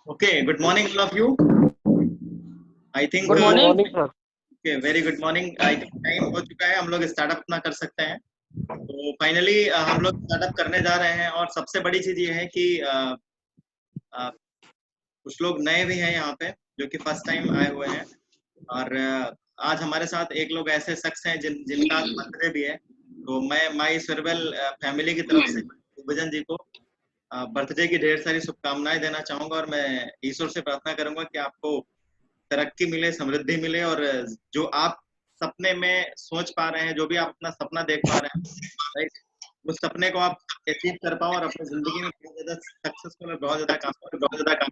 Okay, good morning, all of you. I think good Good morning. morning, sir. okay, very good morning. I think time हो चुका है, हम लोग startup अपना कर सकते हैं। तो फाइनली हम लोग स्टार्टअप करने जा रहे हैं और सबसे बड़ी चीज ये है कि कुछ लोग नए भी हैं यहाँ पे जो कि फर्स्ट टाइम आए हुए हैं और आज हमारे साथ एक लोग ऐसे शख्स हैं जिनका बर्थडे भी है। तो मैं माई स्वेरवेल फैमिली की तरफ से भजन जी को बर्थडे की ढेर सारी शुभकामनाएं देना चाहूंगा और मैं ईश्वर से प्रार्थना करूंगा कि आपको तरक्की मिले, समृद्धि मिले और जो आप सपने में सोच पा रहे हैं, जो भी आप अपना सपना देख पा रहे हैं, राइट, उस सपने को आप अचीव कर पाओ और अपनी जिंदगी में बहुत ज्यादा सक्सेसफुल और बहुत ज्यादा काम।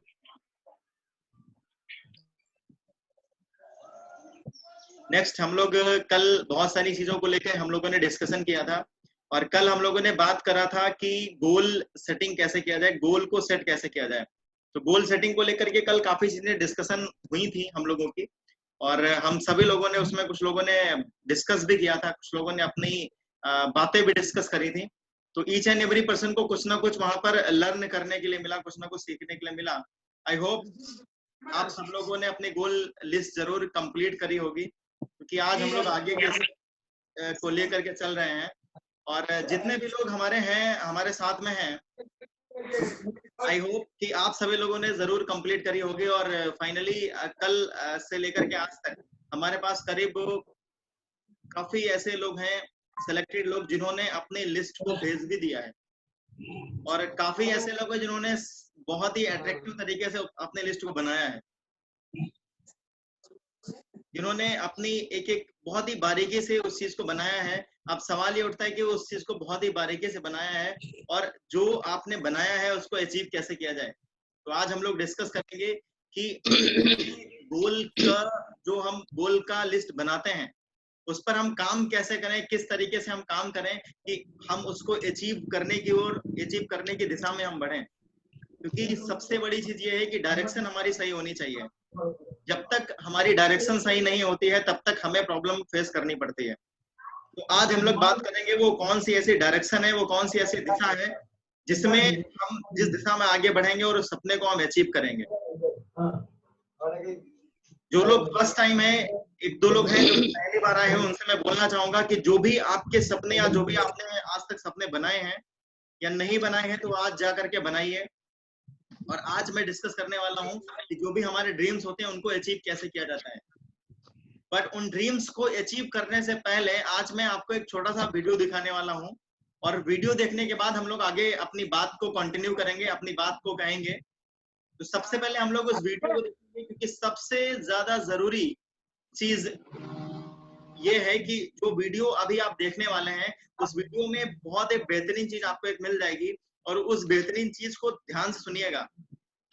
नेक्स्ट हम लोग कल बहुत सारी चीजों को लेकर हम लोगों ने डिस्कशन किया था और कल हम लोगों ने बात करा था कि गोल सेटिंग कैसे किया जाए, गोल को सेट कैसे किया जाए। तो गोल सेटिंग को लेकर के कल काफी चीजें डिस्कशन हुई थी हम लोगों की और हम सभी लोगों ने उसमें कुछ लोगों ने डिस्कस भी किया था, कुछ लोगों ने अपनी बातें भी डिस्कस करी थी। तो ईच एंड एवरी पर्सन को कुछ ना कुछ वहां पर लर्न करने के लिए मिला, कुछ ना कुछ सीखने के लिए मिला। आई होप आप सब लोगों ने अपनी गोल लिस्ट जरूर कंप्लीट करी होगी क्योंकि आज हम लोग आगे के को लेकर के चल रहे हैं और जितने भी लोग हमारे हैं, हमारे साथ में हैं, आई होप कि आप सभी लोगों ने जरूर कंप्लीट करी होगी और फाइनली कल से लेकर के आज तक हमारे पास करीब काफी ऐसे लोग हैं, सिलेक्टेड लोग जिन्होंने अपनी लिस्ट को भेज भी दिया है और काफी ऐसे लोग हैं जिन्होंने बहुत ही अट्रैक्टिव तरीके से अपने लिस्ट को बनाया है, जिन्होंने अपनी एक एक बहुत ही बारीकी से उस चीज को बनाया है। अब सवाल ये उठता है कि उस चीज को बहुत ही बारीकी से बनाया है और जो आपने बनाया है उसको अचीव कैसे किया जाए। तो आज हम लोग डिस्कस करेंगे कि गोल का जो हम गोल का लिस्ट बनाते हैं उस पर हम काम कैसे करें, किस तरीके से हम काम करें कि हम उसको अचीव करने की ओर, अचीव करने की दिशा में हम बढ़ें। क्योंकि सबसे बड़ी चीज ये है कि डायरेक्शन हमारी सही होनी चाहिए। जब तक हमारी डायरेक्शन सही नहीं होती है तब तक हमें प्रॉब्लम फेस करनी पड़ती है। तो आज हम लोग बात करेंगे वो कौन सी ऐसी डायरेक्शन है, वो कौन सी ऐसी दिशा है जिसमें हम जिस दिशा में आगे बढ़ेंगे और उस सपने को हम अचीव करेंगे। जो लोग फर्स्ट टाइम है, एक दो लोग हैं जो पहली बार आए हैं, उनसे मैं बोलना चाहूंगा कि जो भी आपके सपने या जो भी आपने आज तक सपने बनाए हैं या नहीं बनाए हैं तो आज जा करके बनाइए। और आज मैं डिस्कस करने वाला हूँ कि जो भी हमारे ड्रीम्स होते हैं उनको अचीव कैसे किया जाता है। बट उन ड्रीम्स को अचीव करने से पहले आज मैं आपको एक छोटा सा वीडियो दिखाने वाला हूँ और वीडियो देखने के बाद हम लोग आगे अपनी बात को कंटिन्यू करेंगे, अपनी बात को कहेंगे। तो सबसे पहले हम लोग उस वीडियो को देखेंगे क्योंकि सबसे ज्यादा जरूरी चीज ये है कि जो वीडियो अभी आप देखने वाले हैं उस वीडियो में बहुत एक बेहतरीन चीज आपको एक मिल जाएगी और उस बेहतरीन चीज को ध्यान से सुनिएगा।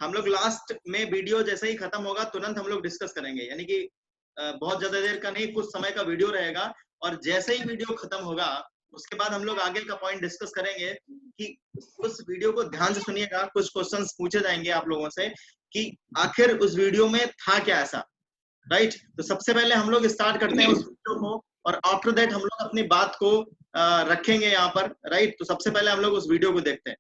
हम लोग लास्ट में वीडियो जैसे ही खत्म होगा तुरंत हम लोग डिस्कस करेंगे, यानी कि बहुत ज्यादा देर का नहीं, कुछ समय का वीडियो रहेगा और जैसे ही वीडियो खत्म होगा उसके बाद हम लोग आगे का पॉइंट डिस्कस करेंगे कि उस वीडियो को ध्यान से सुनिएगा। कुछ क्वेश्चंस पूछे जाएंगे आप लोगों से कि आखिर उस वीडियो में था क्या ऐसा, राइट। तो सबसे पहले हम लोग स्टार्ट करते हैं उस वीडियो को और आफ्टर दैट हम लोग अपनी बात को रखेंगे यहाँ पर, राइट। तो सबसे पहले हम लोग उस वीडियो को देखते हैं।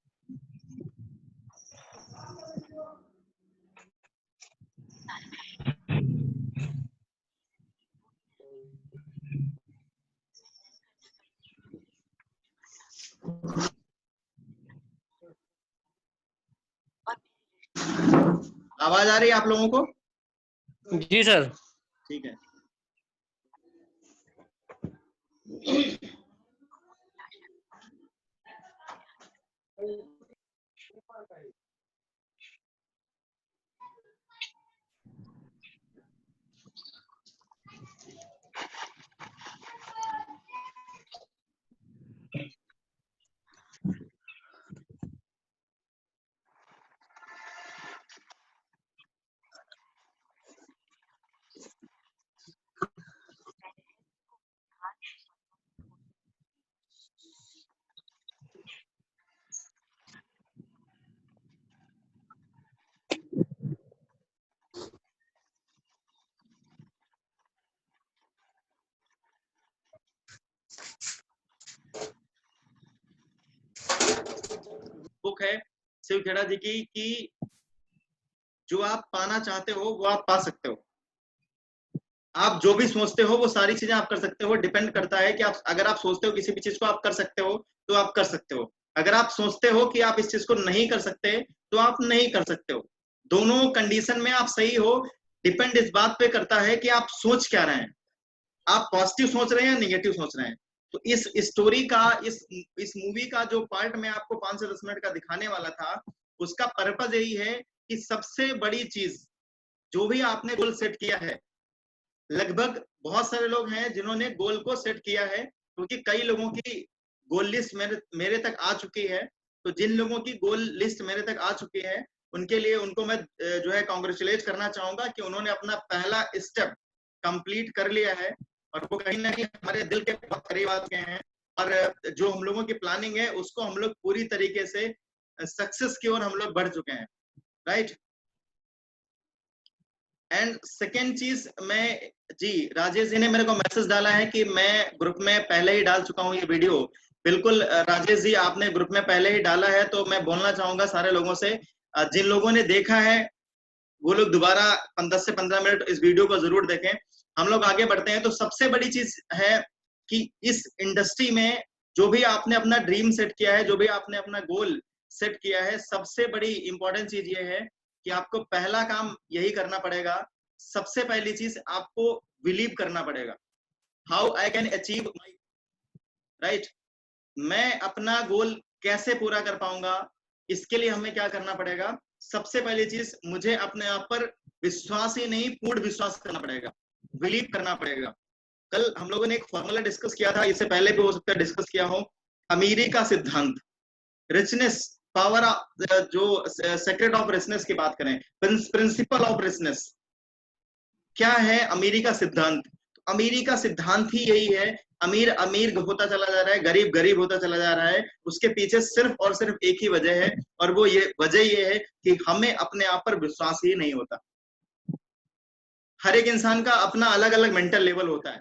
आवाज आ रही है आप लोगों को? जी सर। ठीक है। बुक है शिव खेड़ा जी की कि जो आप पाना चाहते हो वो आप पा सकते हो। आप जो भी सोचते हो वो सारी चीजें आप कर सकते हो। डिपेंड करता है कि आप, अगर आप सोचते हो किसी भी चीज को आप कर सकते हो तो आप कर सकते हो। अगर आप सोचते हो कि आप इस चीज को नहीं कर सकते तो आप नहीं कर सकते हो। दोनों कंडीशन में आप सही हो। डिपेंड इस बात पे करता है कि आप सोच क्या रहे हैं, आप पॉजिटिव सोच रहे हैं या निगेटिव सोच रहे हैं। तो इस स्टोरी का, इस मूवी का जो पार्ट मैं आपको 5 से 10 मिनट का दिखाने वाला था, उसका पर्पज यही है कि सबसे बड़ी चीज, जो भी आपने गोल सेट किया है, लगभग बहुत सारे लोग हैं जिन्होंने गोल को सेट किया है, क्योंकि कई लोगों की गोल लिस्ट मेरे तक आ चुकी है। तो जिन लोगों की गोल लिस्ट मेरे तक आ चुकी है, उनके लिए, उनको मैं जो है कॉन्ग्रेचुलेट करना चाहूंगा कि उन्होंने अपना पहला स्टेप कंप्लीट कर लिया है, और वो कहीं ना कहीं हमारे दिल के बहुत करीब आ चुके हैं। और जो हम लोगों की प्लानिंग है उसको हम लोग पूरी तरीके से सक्सेस की ओर हम लोग बढ़ चुके हैं, राइट। एंड सेकेंड चीज, मैं, जी राजेश जी ने मेरे को मैसेज डाला है कि मैं ग्रुप में पहले ही डाल चुका हूँ ये वीडियो। बिल्कुल राजेश जी, आपने ग्रुप में पहले ही डाला है, तो मैं बोलना चाहूंगा सारे लोगों से, जिन लोगों ने देखा है वो लोग दोबारा 10 से 15 मिनट इस वीडियो को जरूर देखें। हम लोग आगे बढ़ते हैं। तो सबसे बड़ी चीज है कि इस इंडस्ट्री में जो भी आपने अपना ड्रीम सेट किया है, जो भी आपने अपना गोल सेट किया है, सबसे बड़ी इंपॉर्टेंट चीज ये है कि आपको पहला काम यही करना पड़ेगा। सबसे पहली चीज, आपको बिलीव करना पड़ेगा, how I can achieve my, right. मैं अपना गोल कैसे पूरा कर पाऊंगा, इसके लिए हमें क्या करना पड़ेगा। सबसे पहली चीज, मुझे अपने आप पर विश्वास ही नहीं, पूर्ण विश्वास करना पड़ेगा, बिलीव करना पड़ेगा। कल हम लोगों ने एक फॉर्मूला डिस्कस किया था, इससे पहले भी हो सकता है डिस्कस किया हो, अमीरी का सिद्धांत, रिचनेस पावर, जो सेक्रेट ऑफ रिचनेस की बात करें, प्रिंसिपल ऑफ रिचनेस, क्या है अमीरी का सिद्धांत। अमीरी का सिद्धांत ही यही है, अमीर अमीर होता चला जा रहा है, गरीब गरीब होता चला जा रहा है। उसके पीछे सिर्फ और सिर्फ एक ही वजह है, और वो ये वजह ये है कि हमें अपने आप पर विश्वास ही नहीं होता। हर एक इंसान का अपना अलग अलग मेंटल लेवल होता है।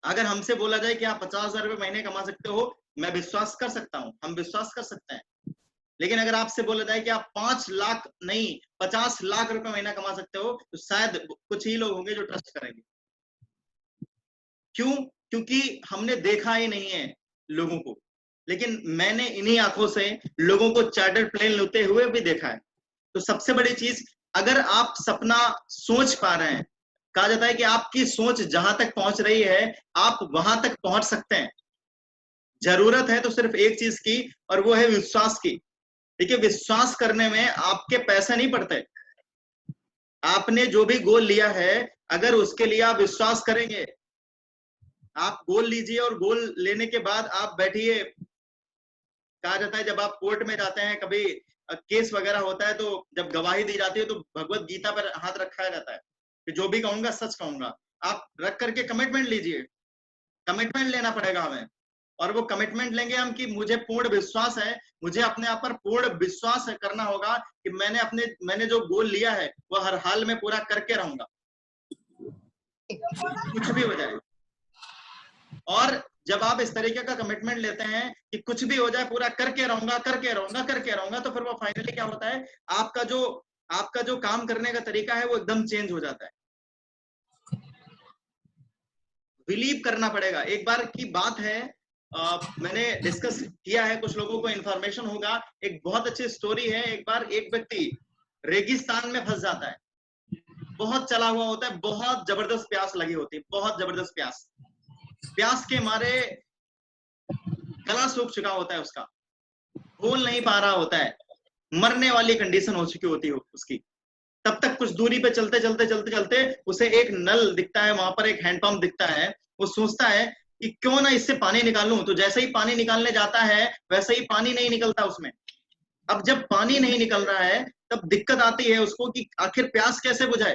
अगर हमसे बोला जाए कि आप 50,000 रुपए महीने कमा सकते हो, मैं विश्वास कर सकता हूं, हम विश्वास कर सकते हैं। लेकिन अगर आपसे बोला जाए कि आप 5 लाख नहीं 50 लाख रुपए महीना कमा सकते हो, तो शायद कुछ ही लोग होंगे जो ट्रस्ट करेंगे। क्यों? क्योंकि हमने देखा ही नहीं है लोगों को। लेकिन मैंने इन्हीं आंखों से लोगों को चार्टर्ड प्लेन लेते हुए भी देखा है। तो सबसे बड़ी चीज, अगर आप सपना सोच पा रहे हैं, कहा जाता है कि आपकी सोच जहां तक पहुंच रही है, आप वहां तक पहुंच सकते हैं। जरूरत है तो सिर्फ एक चीज की, और वो है विश्वास की। देखिए, विश्वास करने में आपके पैसे नहीं पड़ते। आपने जो भी गोल लिया है, अगर उसके लिए आप विश्वास करेंगे, आप गोल लीजिए और गोल लेने के बाद आप बैठिए। कहा जाता है जब आप कोर्ट में जाते हैं, कभी केस वगैरह होता है, तो जब गवाही दी जाती है तो भगवत गीता पर हाथ रखा जाता है कि जो भी कहूंगा सच कहूंगा। आप रख करके कमिटमेंट लीजिए, कमिटमेंट लेना पड़ेगा हमें। और वो कमिटमेंट लेंगे हम कि मुझे पूर्ण विश्वास है, मुझे अपने आप पर पूर्ण विश्वास करना होगा कि मैंने जो गोल लिया है वो हर हाल में पूरा करके रहूंगा, कुछ भी हो जाए। और जब आप इस तरीके का कमिटमेंट लेते हैं कि कुछ भी हो जाए पूरा करके रहूंगा करके रहूंगा करके रहूंगा, तो फिर वो फाइनली क्या होता है, आपका जो काम करने का तरीका है वो एकदम चेंज हो जाता है। बिलीव करना पड़ेगा। एक बार की बात है, मैंने डिस्कस किया है, कुछ लोगों को इन्फॉर्मेशन होगा। एक बहुत अच्छी स्टोरी है। एक बार एक व्यक्ति रेगिस्तान में फंस जाता है, बहुत चला हुआ होता है, बहुत जबरदस्त प्यास लगी होती है, बहुत जबरदस्त प्यास। प्यास के मारे गला सूख चुका होता है उसका, बोल नहीं पा रहा होता है, मरने वाली कंडीशन हो चुकी होती है उसकी। तब तक कुछ दूरी पे चलते चलते चलते चलते उसे एक नल दिखता है, वहां पर एक हैंडपंप दिखता है। वो सोचता है कि क्यों ना इससे पानी निकालूं। तो जैसे ही पानी निकालने जाता है, वैसे ही पानी नहीं निकलता उसमें। अब जब पानी नहीं निकल रहा है, तब दिक्कत आती है उसको कि आखिर प्यास कैसे बुझाए।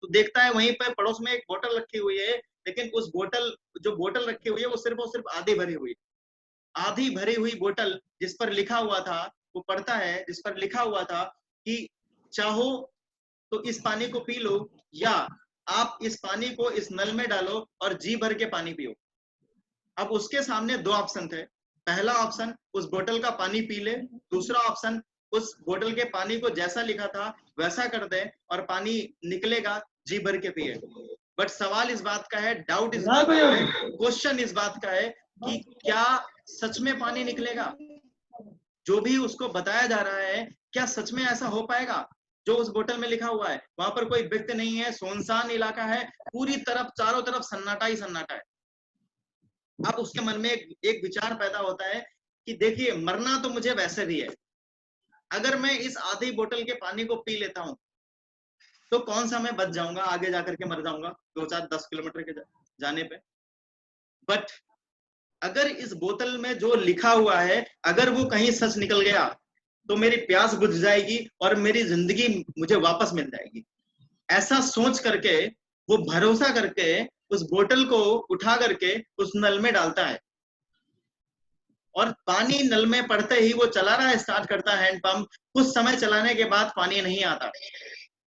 तो देखता है वहीं पर पड़ोस में एक बोतल रखी हुई है, लेकिन उस बोतल, जो बोतल रखी हुई है, वो सिर्फ और सिर्फ आधी भरी हुई है। आधी भरी हुई बोतल जिस पर लिखा हुआ था, वो पढ़ता है, जिस पर लिखा हुआ था कि चाहो तो इस पानी को पी लो, या आप इस पानी को इस नल में डालो और जी भर के पानी पियो। अब उसके सामने दो ऑप्शन थे। पहला ऑप्शन, उस बोतल का पानी पी ले। दूसरा ऑप्शन, उस बोतल के पानी को जैसा लिखा था वैसा कर दे और पानी निकलेगा, जी भर के पिए। बट सवाल इस बात का है, डाउट इस बात का है, क्वेश्चन इस बात का है कि क्या सच में पानी निकलेगा? जो भी उसको बताया जा रहा है, क्या सच में ऐसा हो पाएगा जो उस बोतल में लिखा हुआ है? वहां पर कोई व्यक्ति नहीं है, सुनसान इलाका है, पूरी तरफ चारों तरफ सन्नाटा ही सन्नाटा है। अब उसके मन में एक विचार पैदा होता है कि देखिए, मरना तो मुझे वैसे भी है, अगर मैं इस आधी बोतल के पानी को पी लेता हूं तो कौन सा मैं बच जाऊंगा, आगे जाकर के मर जाऊंगा 2-4-10 किलोमीटर के जाने पे। बट अगर इस बोतल में जो लिखा हुआ है अगर वो कहीं सच निकल गया तो मेरी प्यास बुझ जाएगी और मेरी जिंदगी मुझे वापस मिल जाएगी। ऐसा सोच करके वो भरोसा करके उस बोतल को उठा करके उस नल में डालता है, और पानी नल में पड़ते ही वो चला रहा है, स्टार्ट करता है हैंड पंप। कुछ समय चलाने के बाद पानी नहीं आता,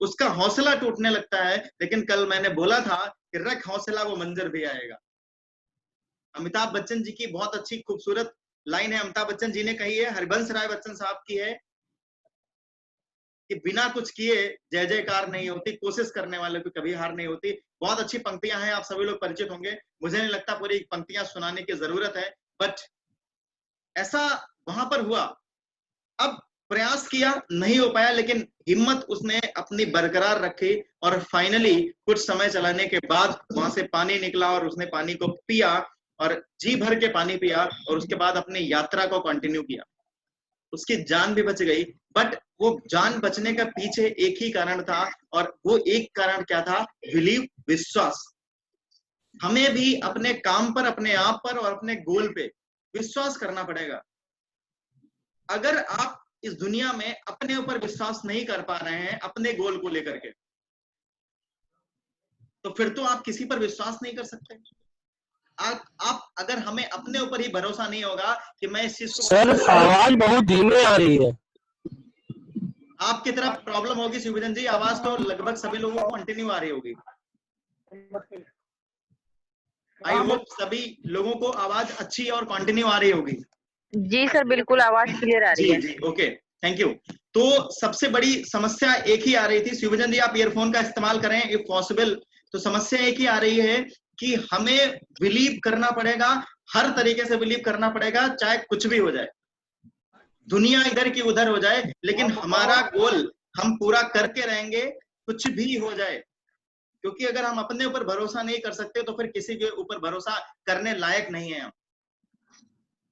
उसका हौसला टूटने लगता है। लेकिन कल मैंने बोला था कि रख हौसला, वो मंजर भी आएगा। अमिताभ बच्चन जी की बहुत अच्छी खूबसूरत लाइन है, अमिताभ बच्चन जी ने कही है, हरिवंश राय बच्चन साहब की है कि बिना कुछ किए जय जयकार नहीं होती, कोशिश करने वाले को कभी हार नहीं होती। बहुत अच्छी पंक्तियां हैं, आप सभी लोग परिचित होंगे, मुझे नहीं लगता पूरी पंक्तियां सुनाने की जरूरत है। बट ऐसा वहां पर हुआ, अब प्रयास किया, नहीं हो पाया, लेकिन हिम्मत उसने अपनी बरकरार रखी और फाइनली कुछ समय चलाने के बाद वहां से पानी निकला और उसने पानी को पिया और जी भर के पानी पिया और उसके बाद अपनी यात्रा को कंटिन्यू किया। उसकी जान भी बच गई। बट वो जान बचने का पीछे एक ही कारण था, और वो एक कारण क्या था? बिलीव, विश्वास। हमें भी अपने काम पर, अपने आप पर और अपने गोल पे विश्वास करना पड़ेगा। अगर आप इस दुनिया में अपने ऊपर विश्वास नहीं कर पा रहे हैं अपने गोल को लेकर के, तो फिर तो आप किसी पर विश्वास नहीं कर सकते। आप अगर हमें अपने ऊपर ही भरोसा नहीं होगा कि मैं इस चीज को, सर आवाज बहुत धीमे आ रही है। आपकी तरफ प्रॉब्लम होगी शिवजन जी, आवाज तो लगभग सभी लोगों को कंटिन्यू आ रही होगी। आई होप सभी लोगों को आवाज अच्छी और कंटिन्यू आ रही होगी। जी सर, बिल्कुल आवाज क्लियर आ रही है। जी, ओके, थैंक यू। तो सबसे बड़ी समस्या एक ही आ रही थी, शिवजन जी आप ईयरफोन का इस्तेमाल करें इफ पॉसिबल। तो समस्या एक ही आ रही है कि हमें बिलीव करना पड़ेगा, हर तरीके से बिलीव करना पड़ेगा, चाहे कुछ भी हो जाए, दुनिया इधर की उधर हो जाए, लेकिन हमारा गोल हम पूरा करके रहेंगे, कुछ भी हो जाए। क्योंकि अगर हम अपने ऊपर भरोसा नहीं कर सकते तो फिर किसी के ऊपर भरोसा करने लायक नहीं है।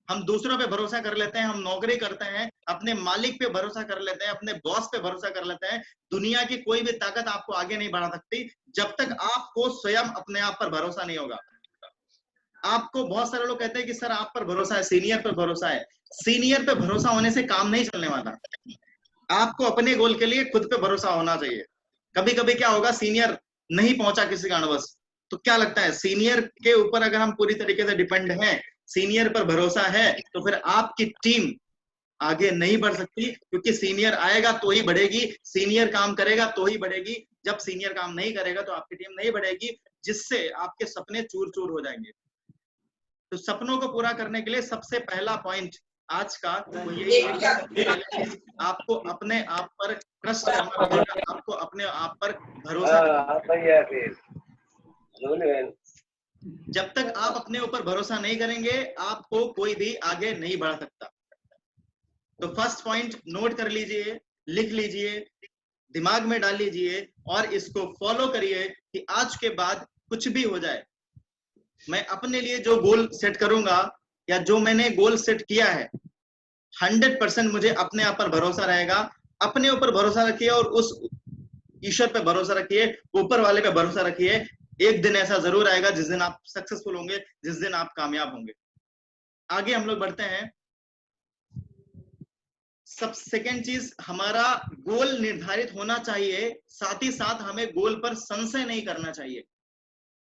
हम दूसरों पे भरोसा कर लेते हैं, हम नौकरी करते हैं, अपने मालिक पे भरोसा कर लेते हैं, अपने बॉस पे भरोसा कर लेते हैं। दुनिया की कोई भी ताकत आपको आगे नहीं बढ़ा सकती जब तक आपको स्वयं अपने आप पर भरोसा नहीं होगा। आपको बहुत सारे लोग कहते हैं कि सर आप पर भरोसा है, सीनियर पर भरोसा है। सीनियर पे भरोसा होने से काम नहीं चलने वाला। आपको अपने गोल के लिए खुद पे भरोसा होना चाहिए। कभी कभी क्या होगा, सीनियर नहीं पहुंचा किसी कारणवश, तो क्या लगता है सीनियर के ऊपर अगर हम पूरी तरीके से डिपेंड हैं, सीनियर पर भरोसा है, तो फिर आपकी टीम आगे नहीं बढ़ सकती, क्योंकि सीनियर आएगा तो ही बढ़ेगी, सीनियर काम करेगा तो ही बढ़ेगी। जब सीनियर काम नहीं करेगा तो आपकी टीम नहीं बढ़ेगी, जिससे आपके सपने चूर चूर हो जाएंगे। तो सपनों को पूरा करने के लिए सबसे पहला पॉइंट आज का वो यही है कि आपको अपने आप पर ट्रस्ट करना पड़ेगा, आपको अपने आप पर भरोसा करना। जब तक आप अपने ऊपर भरोसा नहीं करेंगे आपको कोई भी आगे नहीं बढ़ा सकता। तो फर्स्ट पॉइंट नोट कर लीजिए, लिख लीजिए, दिमाग में डाल लीजिए और इसको फॉलो करिए कि आज के बाद कुछ भी हो जाए, मैं अपने लिए जो गोल सेट करूंगा या जो मैंने गोल सेट किया है 100% मुझे अपने आप पर भरोसा रहेगा। अपने ऊपर भरोसा रखिए और उस ईश्वर पे भरोसा रखिए, ऊपर वाले पे भरोसा रखिए। एक दिन ऐसा जरूर आएगा जिस दिन आप सक्सेसफुल होंगे, जिस दिन आप कामयाब होंगे। आगे हम लोग बढ़ते हैं। सब सेकेंड चीज, हमारा गोल निर्धारित होना चाहिए, साथ ही साथ हमें गोल पर संशय नहीं करना चाहिए।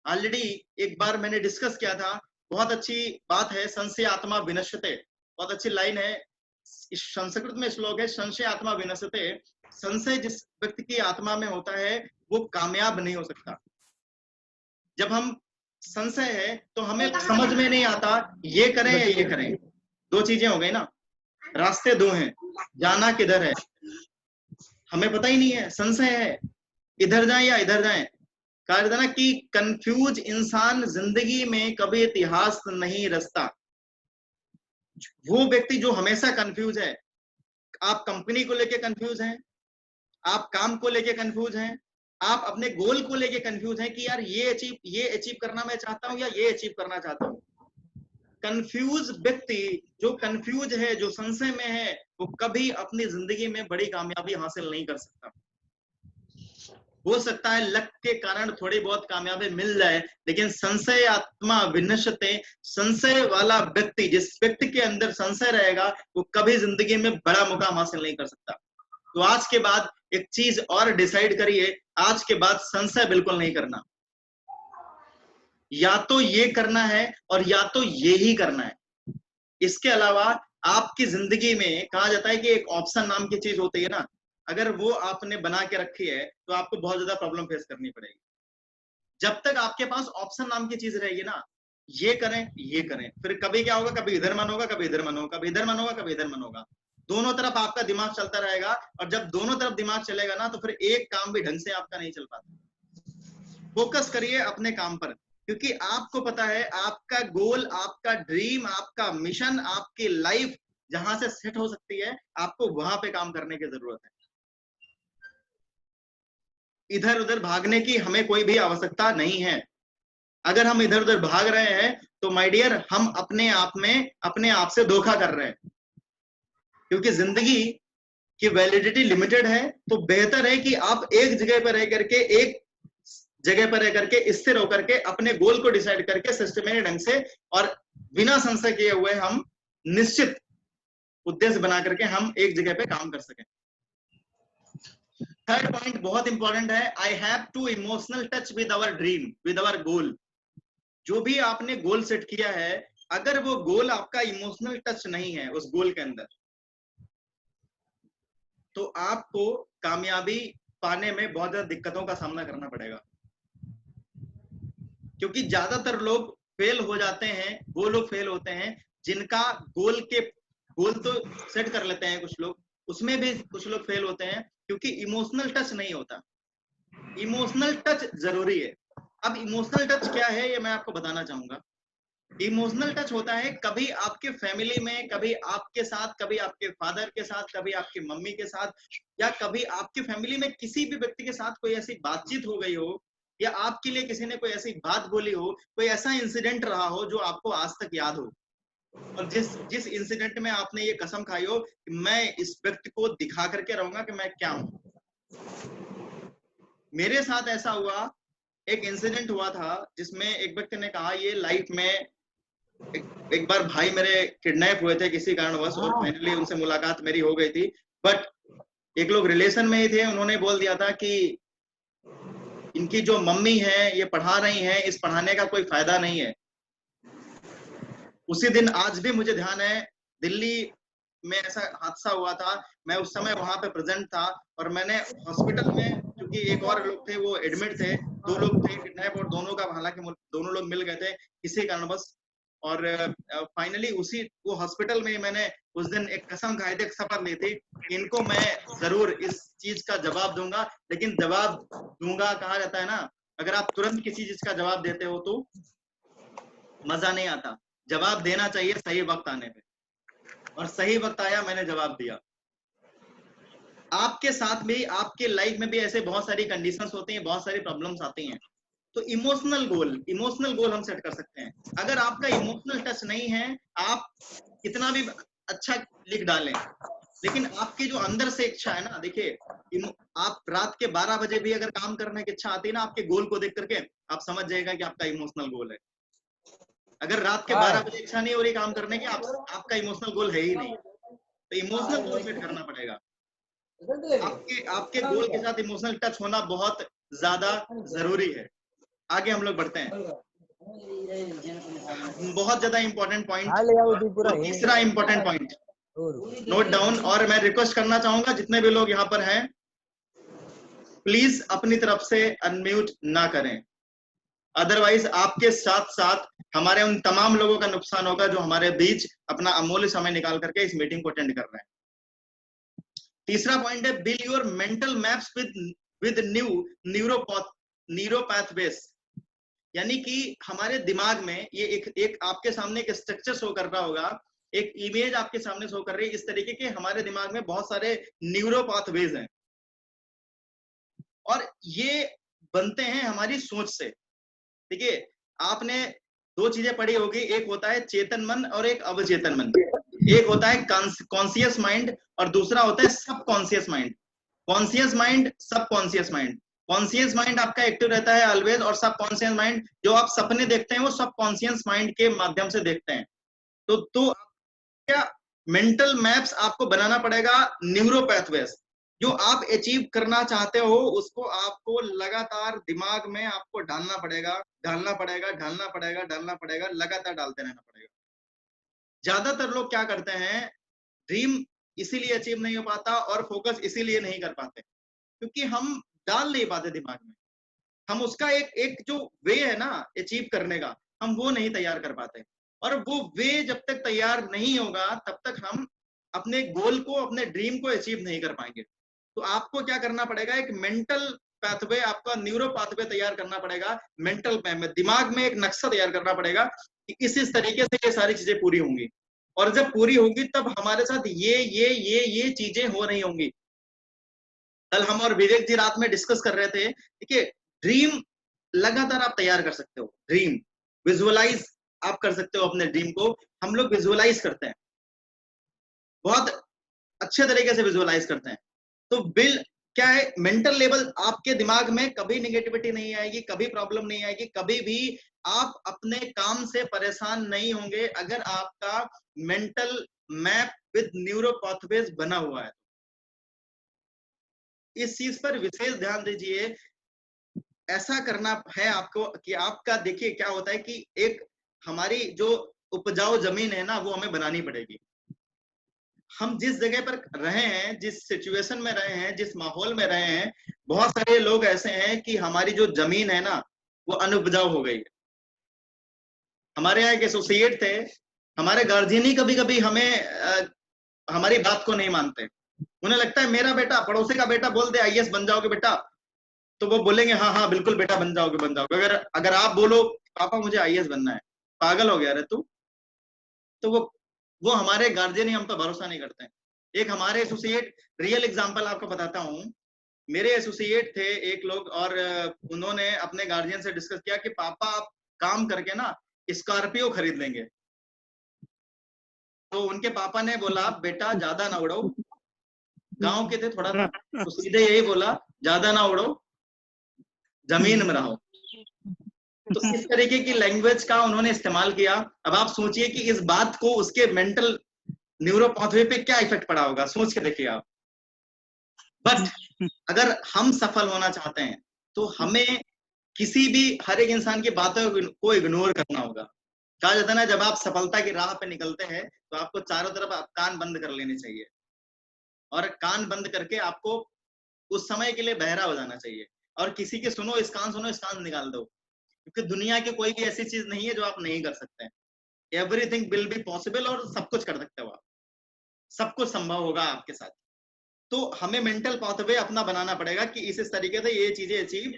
ऑलरेडी एक बार मैंने डिस्कस किया था, बहुत अच्छी बात है, संशय आत्मा विनश्यते, बहुत अच्छी लाइन है, संस्कृत में श्लोक है, संशय आत्मा विनश्यते। संशय जिस व्यक्ति की आत्मा में होता है वो कामयाब नहीं हो सकता। जब हम संशय है तो हमें समझ में नहीं आता ये करें या ये करें, दो चीजें हो गई ना। रास्ते दो हैं, जाना किधर है हमें पता ही नहीं है, संशय है, इधर जाएं या इधर जाएं। कहा जाता ना कि कंफ्यूज इंसान जिंदगी में कभी इतिहास नहीं रचता। वो व्यक्ति जो हमेशा कंफ्यूज है, आप कंपनी को लेके कंफ्यूज हैं, आप काम को लेके कंफ्यूज हैं, आप अपने गोल को लेके कंफ्यूज हैं कि यार ये अचीव करना मैं चाहता हूं या ये अचीव करना चाहता हूं। कंफ्यूज व्यक्ति, जो कंफ्यूज है, जो संशय में है, वो कभी अपनी जिंदगी में बड़ी कामयाबी हासिल नहीं कर सकता। हो सकता है लक के कारण थोड़ी बहुत कामयाबी मिल जाए, लेकिन संशय आत्मा विनश्यते, संशय वाला व्यक्ति, जिस व्यक्ति के अंदर संशय रहेगा, वो कभी जिंदगी में बड़ा मुकाम हासिल नहीं कर सकता। तो आज के बाद एक चीज और डिसाइड करिए, आज के बाद संशय बिल्कुल नहीं करना। या तो ये करना है और या तो ये ही करना है। इसके अलावा आपकी जिंदगी में कहा जाता है कि एक ऑप्शन नाम की चीज होती है ना, अगर वो आपने बना के रखी है तो आपको बहुत ज्यादा प्रॉब्लम फेस करनी पड़ेगी। जब तक आपके पास ऑप्शन नाम की चीज रहेगी ना, ये करें ये करें, फिर कभी क्या होगा, कभी इधर मन होगा, कभी इधर मन होगा, कभी इधर मन होगा, कभी इधर मन होगा, दोनों तरफ आपका दिमाग चलता रहेगा। और जब दोनों तरफ दिमाग चलेगा ना, तो फिर एक काम भी ढंग से आपका नहीं चल पाता। फोकस करिए अपने काम पर, क्योंकि आपको पता है आपका गोल, आपका ड्रीम, आपका मिशन, आपकी लाइफ जहां से सेट हो सकती है, आपको वहां पे काम करने की जरूरत है। इधर उधर भागने की हमें कोई भी आवश्यकता नहीं है। अगर हम इधर उधर भाग रहे हैं तो माय डियर, हम अपने आप में अपने आप से धोखा कर रहे हैं, क्योंकि जिंदगी की वैलिडिटी लिमिटेड है। तो बेहतर है कि आप एक जगह पर रह करके, एक जगह पर रह करके स्थिर होकर के अपने गोल को डिसाइड करके सिस्टमेटिक ढंग से और बिना संशय किए हुए हम निश्चित उद्देश्य बना करके हम एक जगह पे काम कर सकें। थर्ड पॉइंट बहुत इंपॉर्टेंट है, I have to emotional touch with our dream, with our goal. जो भी आपने गोल सेट किया है, अगर वो गोल आपका इमोशनल टच नहीं है उस गोल के अंदर, तो आपको कामयाबी पाने में बहुत ज्यादा दिक्कतों का सामना करना पड़ेगा। क्योंकि ज्यादातर लोग फेल हो जाते हैं, वो लोग फेल होते हैं जिनका गोल तो सेट कर लेते हैं कुछ लोग, उसमें भी कुछ लोग फेल होते हैं क्योंकि इमोशनल टच नहीं होता। इमोशनल टच जरूरी है। अब इमोशनल टच क्या है ये मैं आपको बताना चाहूंगा। इमोशनल टच होता है कभी आपके फैमिली में, कभी आपके साथ, कभी आपके फादर के साथ, कभी आपकी मम्मी के साथ, या कभी आपके फैमिली में किसी भी व्यक्ति के साथ कोई ऐसी बातचीत हो गई हो, या आपके लिए किसी ने कोई ऐसी बात बोली हो, कोई ऐसा इंसिडेंट रहा हो जो आपको आज तक याद हो, और जिस इंसिडेंट में आपने ये कसम खाई हो कि मैं इस व्यक्ति को दिखा करके रहूंगा कि मैं क्या हूं। मेरे साथ ऐसा हुआ, एक इंसिडेंट हुआ था जिसमें एक व्यक्ति ने कहा ये लाइफ में एक बार भाई मेरे किडनैप हुए थे किसी कारणवश, और फाइनली उनसे मुलाकात मेरी हो गई थी। बट एक लोग रिलेशन में ही थे, उन्होंने बोल दिया था कि इनकी जो मम्मी है ये पढ़ा रही हैं, इस पढ़ाने का कोई फायदा नहीं है। उसी दिन आज भी मुझे ध्यान है, दिल्ली में ऐसा हादसा हुआ था, मैं उस समय वहां पे प्रेजेंट था, और मैंने हॉस्पिटल में, क्योंकि एक और लोग थे वो एडमिट थे, 2 लोग थे किडनैप, और दोनों का हालांकि दोनों लोग मिल गए थे किसी कारणवश। और फाइनली उसी वो हॉस्पिटल में मैंने उस दिन एक कसम खाई थी, एक शपथ ली थी, इनको मैं जरूर इस चीज का जवाब दूंगा। लेकिन जवाब दूंगा, कहा जाता है ना, अगर आप तुरंत किसी चीज का जवाब देते हो तो मजा नहीं आता। जवाब देना चाहिए सही वक्त आने पे, और सही वक्त आया, मैंने जवाब दिया। आपके साथ भी, आपके लाइफ में भी ऐसे बहुत सारी कंडीशंस होती हैं, बहुत सारी प्रॉब्लम्स आती हैं। तो इमोशनल गोल हम सेट कर सकते हैं। अगर आपका इमोशनल टच नहीं है, आप कितना भी अच्छा लिख डालें, लेकिन आपकी जो अंदर से इच्छा है ना, देखिए आप रात के 12 बजे भी अगर काम करने की इच्छा आती है ना, आपके गोल को देख करके आप समझ जाएगा कि आपका इमोशनल गोल है। अगर रात के 12 बजे इच्छा नहीं हो रही काम करने की, आपका इमोशनल गोल है ही नहीं। तो इमोशनल गोल सेट करना पड़ेगा। आपके गोल के साथ इमोशनल टच होना बहुत ज्यादा जरूरी है। आगे हम लोग बढ़ते हैं। बहुत ज्यादा इंपॉर्टेंट पॉइंट, तीसरा इंपॉर्टेंट पॉइंट नोट डाउन। और मैं रिक्वेस्ट करना चाहूंगा जितने भी लोग यहाँ पर हैं, प्लीज अपनी तरफ से अनम्यूट ना करें। अदरवाइज आपके साथ साथ हमारे उन तमाम लोगों का नुकसान होगा जो हमारे बीच अपना अमूल्य समय निकाल करके इस मीटिंग को अटेंड कर रहे हैं। तीसरा पॉइंट है build your mental maps with neuropathways, यानी कि हमारे दिमाग में ये एक आपके सामने एक स्ट्रक्चर शो कर रहा होगा, एक इमेज आपके सामने शो कर रही है। इस तरीके के हमारे दिमाग में बहुत सारे न्यूरोपैथवेज हैं और ये बनते हैं हमारी सोच से। ठीक है, आपने दो चीजें पढ़ी होगी, एक होता है चेतन मन और एक अवचेतन मन। एक होता है कॉन्शियस माइंड और दूसरा होता है subconscious mind. Conscious mind, subconscious mind. Conscious mind आपका एक्टिव रहता है ऑलवेज, और सबकॉन्शियस माइंड, जो आप सपने देखते हैं वो सबकॉन्शियस माइंड के माध्यम से देखते हैं। तो क्या मेंटल मैप्स आपको बनाना पड़ेगा न्यूरोपैथवेज। जो आप अचीव करना चाहते हो उसको आपको लगातार दिमाग में आपको डालना पड़ेगा, ढालना पड़ेगा, ढालना पड़ेगा, डालना पड़ेगा, लगातार डालते रहना पड़ेगा। ज्यादातर लोग क्या करते हैं, ड्रीम इसीलिए अचीव नहीं हो पाता और फोकस इसीलिए नहीं कर पाते क्योंकि हम डाल नहीं पाते दिमाग में। हम उसका एक जो वे है ना अचीव करने का, हम वो नहीं तैयार कर पाते। और वो वे जब तक तैयार नहीं होगा तब तक हम अपने गोल को, अपने ड्रीम को अचीव नहीं कर पाएंगे। तो आपको क्या करना पड़ेगा, एक मेंटल पाथवे, आपका न्यूरो पाथवे तैयार करना पड़ेगा। मेंटल में दिमाग में एक नक्शा तैयार करना पड़ेगा कि इस तरीके से ये सारी चीजें पूरी होंगी, और जब पूरी होगी तब हमारे साथ ये चीजें हो रही होंगी। कल हम और विवेक जी रात में डिस्कस कर रहे थे, ठीक है, ड्रीम लगातार आप तैयार कर सकते हो, ड्रीम विजुअलाइज आप कर सकते हो अपने ड्रीम को। हम लोग विजुअलाइज करते हैं, बहुत अच्छे तरीके से विजुअलाइज करते हैं। तो बिल क्या है, मेंटल लेवल आपके दिमाग में कभी नेगेटिविटी नहीं आएगी, कभी प्रॉब्लम नहीं आएगी, कभी भी आप अपने काम से परेशान नहीं होंगे अगर आपका mental map with neuro pathways बना हुआ है। इस चीज पर विशेष ध्यान दीजिए। ऐसा करना है आपको कि आपका, देखिए क्या होता है कि एक हमारी जो उपजाऊ जमीन है ना वो हमें बनानी पड़ेगी। हम जिस जगह पर रहे हैं, जिस सिचुएशन में रहे हैं, जिस माहौल में रहे हैं, बहुत सारे लोग ऐसे हैं कि हमारी जो जमीन है ना वो अनुपजाऊ हो गई है। हमारे यहाँ एक एसोसिएट थे, हमारे गार्जियन ही कभी कभी हमें हमारी बात को नहीं मानते। उन्हें लगता है मेरा बेटा, पड़ोसी का बेटा बोल दे आईएएस बन जाओगे बेटा, तो वो बोलेंगे हाँ हाँ बिल्कुल बेटा बन जाओगे बन जाओगे। अगर अगर आप बोलो पापा मुझे आईएएस बनना है, पागल हो गया रे तू, तो वो हमारे गार्जियन ही हम पर भरोसा नहीं करते हैं। एक हमारे एसोसिएट, रियल एग्जांपल आपको बताता हूँ, मेरे एसोसिएट थे एक लोग, और उन्होंने अपने गार्जियन से डिस्कस किया कि पापा आप काम करके ना स्कॉर्पियो खरीद लेंगे। तो उनके पापा ने बोला बेटा ज्यादा ना उड़ो, गांव के थे थोड़ा सा, तो सीधे यही बोला ज्यादा ना उड़ो, जमीन में रहो। तो इस तरीके की लैंग्वेज का उन्होंने इस्तेमाल किया। अब आप सोचिए कि इस बात को उसके मेंटल न्यूरो पाथवे पे क्या इफेक्ट पड़ा होगा, सोच के देखिए आप। बट अगर हम सफल होना चाहते हैं तो हमें किसी भी, हर एक इंसान की बातों को इग्नोर करना होगा। कहा जाता है ना, जब आप सफलता की राह पे निकलते हैं तो आपको चारों तरफ कान बंद कर लेने चाहिए, और कान बंद करके आपको उस समय के लिए बहरा हो जाना चाहिए, और किसी के सुनो इस कान निकाल दो, क्योंकि दुनिया की कोई भी ऐसी चीज नहीं है जो आप नहीं कर सकते हैं। एवरीथिंग विल बी पॉसिबल, और सब कुछ कर सकते हो आप, सब कुछ संभव होगा आपके साथ। तो हमें मेंटल पाथवे अपना बनाना पड़ेगा कि इस तरीके से ये चीजें अचीव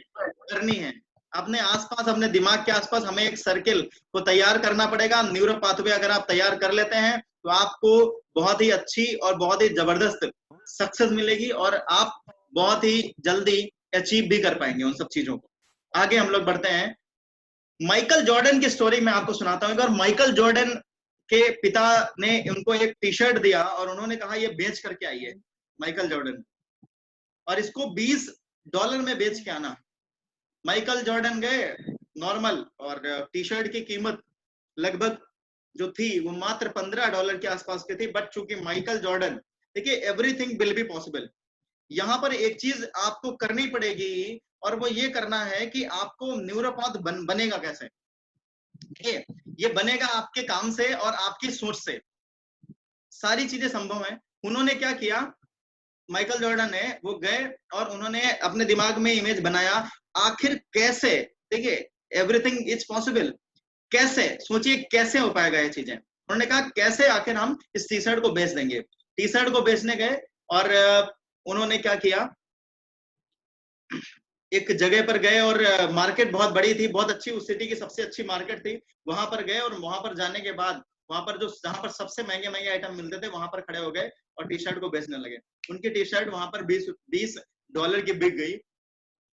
करनी है। अपने आसपास, अपने दिमाग के आसपास हमें एक सर्किल को तैयार करना पड़ेगा। न्यूरो पाथवे अगर आप तैयार कर लेते हैं तो आपको बहुत ही अच्छी और बहुत ही जबरदस्त सक्सेस मिलेगी, और आप बहुत ही जल्दी अचीव भी कर पाएंगे उन सब चीजों को। आगे हम लोग बढ़ते हैं। माइकल जॉर्डन की स्टोरी मैं आपको सुनाता हूँ। एक बार माइकल जॉर्डन के पिता ने उनको एक टी शर्ट दिया और उन्होंने कहा ये बेच करके आइए माइकल जॉर्डन, और इसको $20 में बेच के आना। माइकल जॉर्डन गए नॉर्मल, और टी शर्ट की कीमत लगभग जो थी वो मात्र $15 के आसपास की थी। बट चूंकि माइकल जॉर्डन, देखिए एवरीथिंग विल बी पॉसिबल। यहाँ पर एक चीज आपको करनी पड़ेगी, और वो ये करना है कि आपको न्यूरोपैथ बनेगा कैसे। ये बनेगा आपके काम से और आपकी सोच से। सारी चीजें संभव है। उन्होंने क्या किया, माइकल जॉर्डन ने, वो गए और उन्होंने अपने दिमाग में इमेज बनाया आखिर कैसे, देखिए एवरीथिंग इज पॉसिबल। कैसे, सोचिए कैसे हो पाएगा ये चीजें। उन्होंने कहा कैसे आखिर हम इस टी शर्ट को बेच देंगे। टी शर्ट को बेचने गए और उन्होंने क्या किया, एक जगह पर गए और मार्केट बहुत बड़ी थी, बहुत अच्छी, उस सिटी की सबसे अच्छी मार्केट थी। वहां पर गए और वहां पर जाने के बाद वहां पर जो जहां पर सबसे महंगे महंगे आइटम मिलते थे वहां पर खड़े हो गए और टी शर्ट को बेचने लगे। उनकी टी शर्ट वहां पर $20 की बिक गई।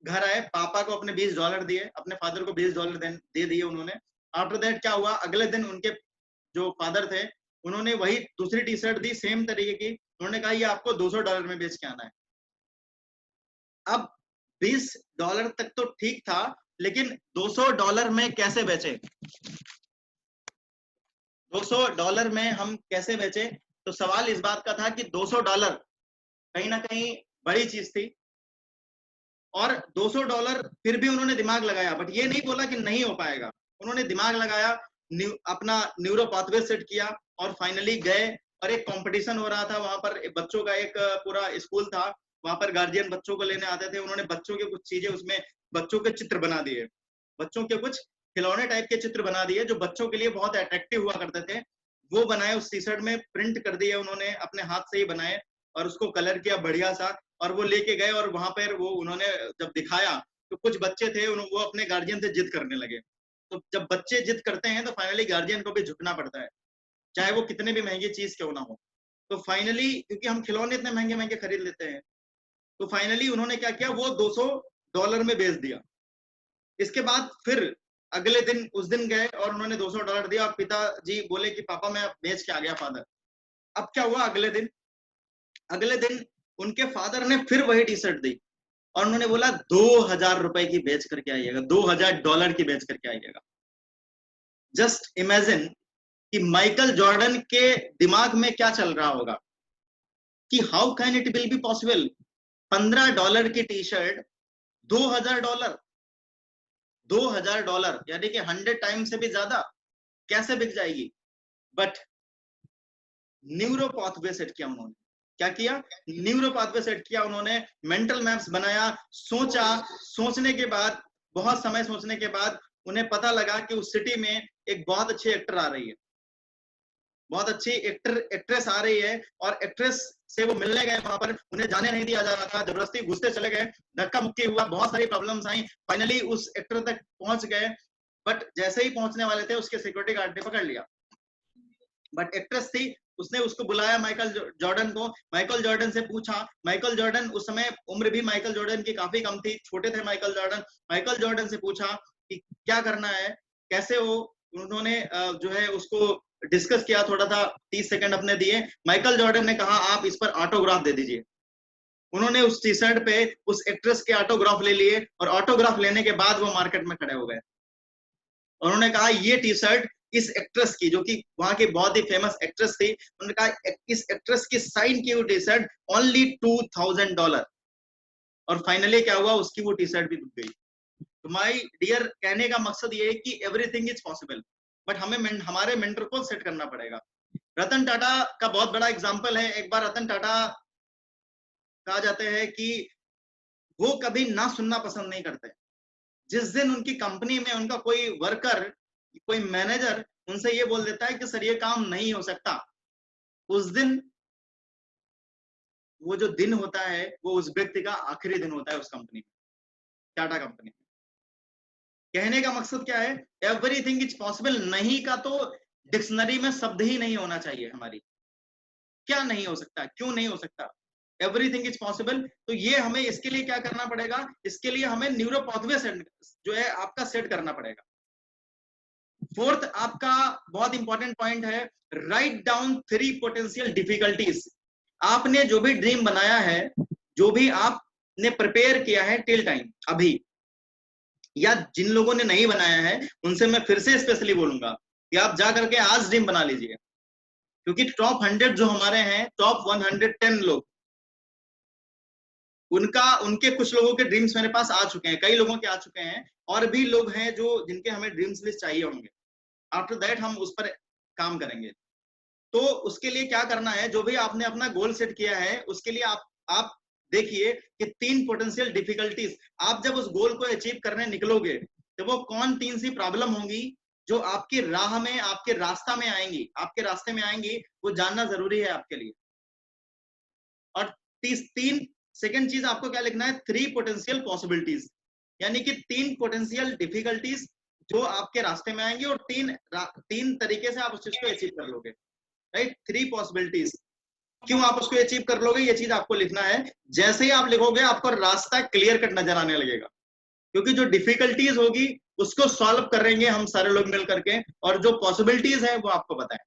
घर आए, पापा को अपने $20 दिए, अपने फादर को $20 दे दिए उन्होंने। आफ्टर दैट क्या हुआ, अगले दिन उनके जो फादर थे उन्होंने वही दूसरी टी शर्ट दी सेम तरीके की। उन्होंने कहा ये आपको $200 में बेच के आना है। अब $20 तक तो ठीक था, लेकिन $200 में कैसे बेचे, $200 में हम कैसे बेचे। तो सवाल इस बात का था कि $200 कहीं ना कहीं बड़ी चीज थी, और $200 फिर भी उन्होंने दिमाग लगाया, बट ये नहीं बोला कि नहीं हो पाएगा। उन्होंने दिमाग लगाया, अपना न्यूरो पाथवे सेट किया और फाइनली गए। और एक कंपटीशन हो रहा था वहां पर, बच्चों का एक पूरा स्कूल था, वहां पर गार्जियन बच्चों को लेने आते थे। उन्होंने बच्चों के कुछ चीजें, उसमें बच्चों के चित्र बना दिए, बच्चों के कुछ खिलौने टाइप के चित्र बना दिए जो बच्चों के लिए बहुत अट्रैक्टिव हुआ करते थे। वो बनाए, उस टी शर्ट में प्रिंट कर दिए उन्होंने, अपने हाथ से ही बनाए और उसको कलर किया बढ़िया सा, और वो लेके गए। और वहां पर वो उन्होंने जब दिखाया तो कुछ बच्चे थे, वो अपने गार्जियन से जिद करने लगे। तो जब बच्चे जिद करते हैं तो फाइनली गार्जियन को भी झुकना पड़ता है, चाहे वो कितने भी महंगी चीज क्यों ना हो। तो फाइनली, क्योंकि हम खिलौने इतने महंगे महंगे खरीद लेते हैं, तो फाइनली उन्होंने क्या किया, वो $200 में बेच दिया। इसके बाद फिर अगले दिन, उस दिन गए और उन्होंने $200 दिया, और पिताजी बोले कि पापा मैं बेच के आ गया फादर। अब क्या हुआ, अगले दिन उनके फादर ने फिर वही टी शर्ट दी और उन्होंने बोला $2000 की बेच करके आइएगा, $2000 की बेच करके आइएगा। जस्ट इमेजिन कि माइकल जॉर्डन के दिमाग में क्या चल रहा होगा कि how can it will be possible. $15 की टी शर्ट, $2000, $2000 यानी कि 100 टाइम से भी ज्यादा कैसे बिक जाएगी। बट न्यूरो पाथवे सेट किया उन्होंने, क्या किया, न्यूरो पाथवे सेट किया उन्होंने, मेंटल मैप्स बनाया, सोचा, सोचने के बाद, बहुत समय सोचने के बाद उन्हें पता लगा कि उस सिटी में एक बहुत अच्छी एक्टर आ रही है, बहुत अच्छी एक्ट्रेस आ रही है, और एक्ट्रेस से वो मिलने गए। वहां पर उन्हें जाने नहीं दिया जा रहा था, जबरदस्ती घुसते चले गए, धक्का मुक्की हुआ, बहुत सारी प्रॉब्लम्स आई, फाइनली उस एक्टर तक पहुंच गए। बट जैसे ही पहुंचने वाले थे उसके सिक्योरिटी गार्ड ने पकड़ लिया। बट एक्ट्रेस थी, उसने उसको बुलाया माइकल जॉर्डन को, माइकल जॉर्डन से पूछा। माइकल जॉर्डन, उस समय उम्र भी माइकल जॉर्डन की काफी कम थी, छोटे थे माइकल जॉर्डन। माइकल जॉर्डन से पूछा कि क्या करना है, कैसे हो। उन्होंने जो है उसको डिस्कस किया थोड़ा सा, 30 सेकंड अपने दिए। माइकल जॉर्डन ने कहा आप इस पर ऑटोग्राफ दे दीजिए। उन्होंने उस टी शर्ट पे उस एक्ट्रेस के ऑटोग्राफ ले लिए, और ऑटोग्राफ लेने के बाद वो मार्केट में खड़े हो गए। उन्होंने कहा ये टी शर्ट इस एक्ट्रेस की, जो कि वहां की बहुत ही फेमस एक्ट्रेस थी, उन्होंने कहा इस एक्ट्रेस की साइन की वो टी शर्ट ओनली $2000। और फाइनली क्या हुआ, उसकी वो टी शर्ट भी बिक गई। तो माय डियर, कहने का मकसद ये है कि एवरीथिंग इज पॉसिबल, बट हमें हमारे मेंटर को सेट करना पड़ेगा। रतन टाटा का बहुत बड़ा एग्जाम्पल है। एक बार रतन टाटा कहा जाते हैं कि वो कभी ना सुनना पसंद नहीं करते। जिस दिन उनकी कंपनी में उनका कोई वर्कर, कोई मैनेजर उनसे ये बोल देता है कि सर ये काम नहीं हो सकता, उस दिन, वो जो दिन होता है वो उस व्यक्ति का आखिरी दिन होता है उस कंपनी में, टाटा कंपनी में। कहने का मकसद क्या है, एवरीथिंग इज पॉसिबल। नहीं का तो डिक्शनरी में शब्द ही नहीं होना चाहिए हमारी। क्या नहीं हो सकता, क्यों नहीं हो सकता, एवरीथिंग इज पॉसिबल। तो ये हमें, इसके लिए क्या करना पड़ेगा, इसके लिए हमें न्यूरो पाथवे सेट जो है आपका सेट करना पड़ेगा। फोर्थ आपका बहुत इंपॉर्टेंट पॉइंट है, राइट डाउन 3 पोटेंशियल डिफिकल्टीज। आपने जो भी ड्रीम बनाया है, जो भी आपने प्रिपेयर किया है टिल टाइम अभी, या जिन लोगों ने नहीं बनाया है उनसे मैं फिर से स्पेशली बोलूंगा कि आप जा करके आज ड्रीम बना लीजिए। क्योंकि टॉप 100 जो हमारे हैं, टॉप 110 लोग, उनके कुछ लोगों के ड्रीम्स मेरे पास आ चुके हैं, कई लोगों के आ चुके हैं, और भी लोग हैं जो जिनके हमें ड्रीम्स लिस्ट चाहिए होंगे। आफ्टर दैट हम उस पर काम करेंगे। तो उसके लिए क्या करना है, जो भी आपने अपना गोल सेट किया है उसके लिए आप देखिए कि 3 पोटेंशियल डिफिकल्टीज, आप जब उस गोल को अचीव करने निकलोगे तो वो कौन 3 सी प्रॉब्लम होंगी जो आपकी राह में, आपके रास्ता में आएंगी, आपके रास्ते में आएंगी, वो जानना जरूरी है आपके लिए। और 3 सेकंड चीज आपको क्या लिखना है, 3 पोटेंशियल पॉसिबिलिटीज, यानी कि 3 पोटेंशियल डिफिकल्टीज जो आपके रास्ते में आएंगी और 3 तरीके से आप उस चीज को अचीव कर लोगे, राइट। 3 पॉसिबिलिटीज, क्यों आप उसको अचीव कर लोगे, ये चीज आपको लिखना है। जैसे ही आप लिखोगे आपको रास्ता क्लियर कट नजर आने लगेगा, क्योंकि जो डिफिकल्टीज होगी उसको सॉल्व करेंगे हम सारे लोग मिल करके, और जो पॉसिबिलिटीज है वो आपको पता है।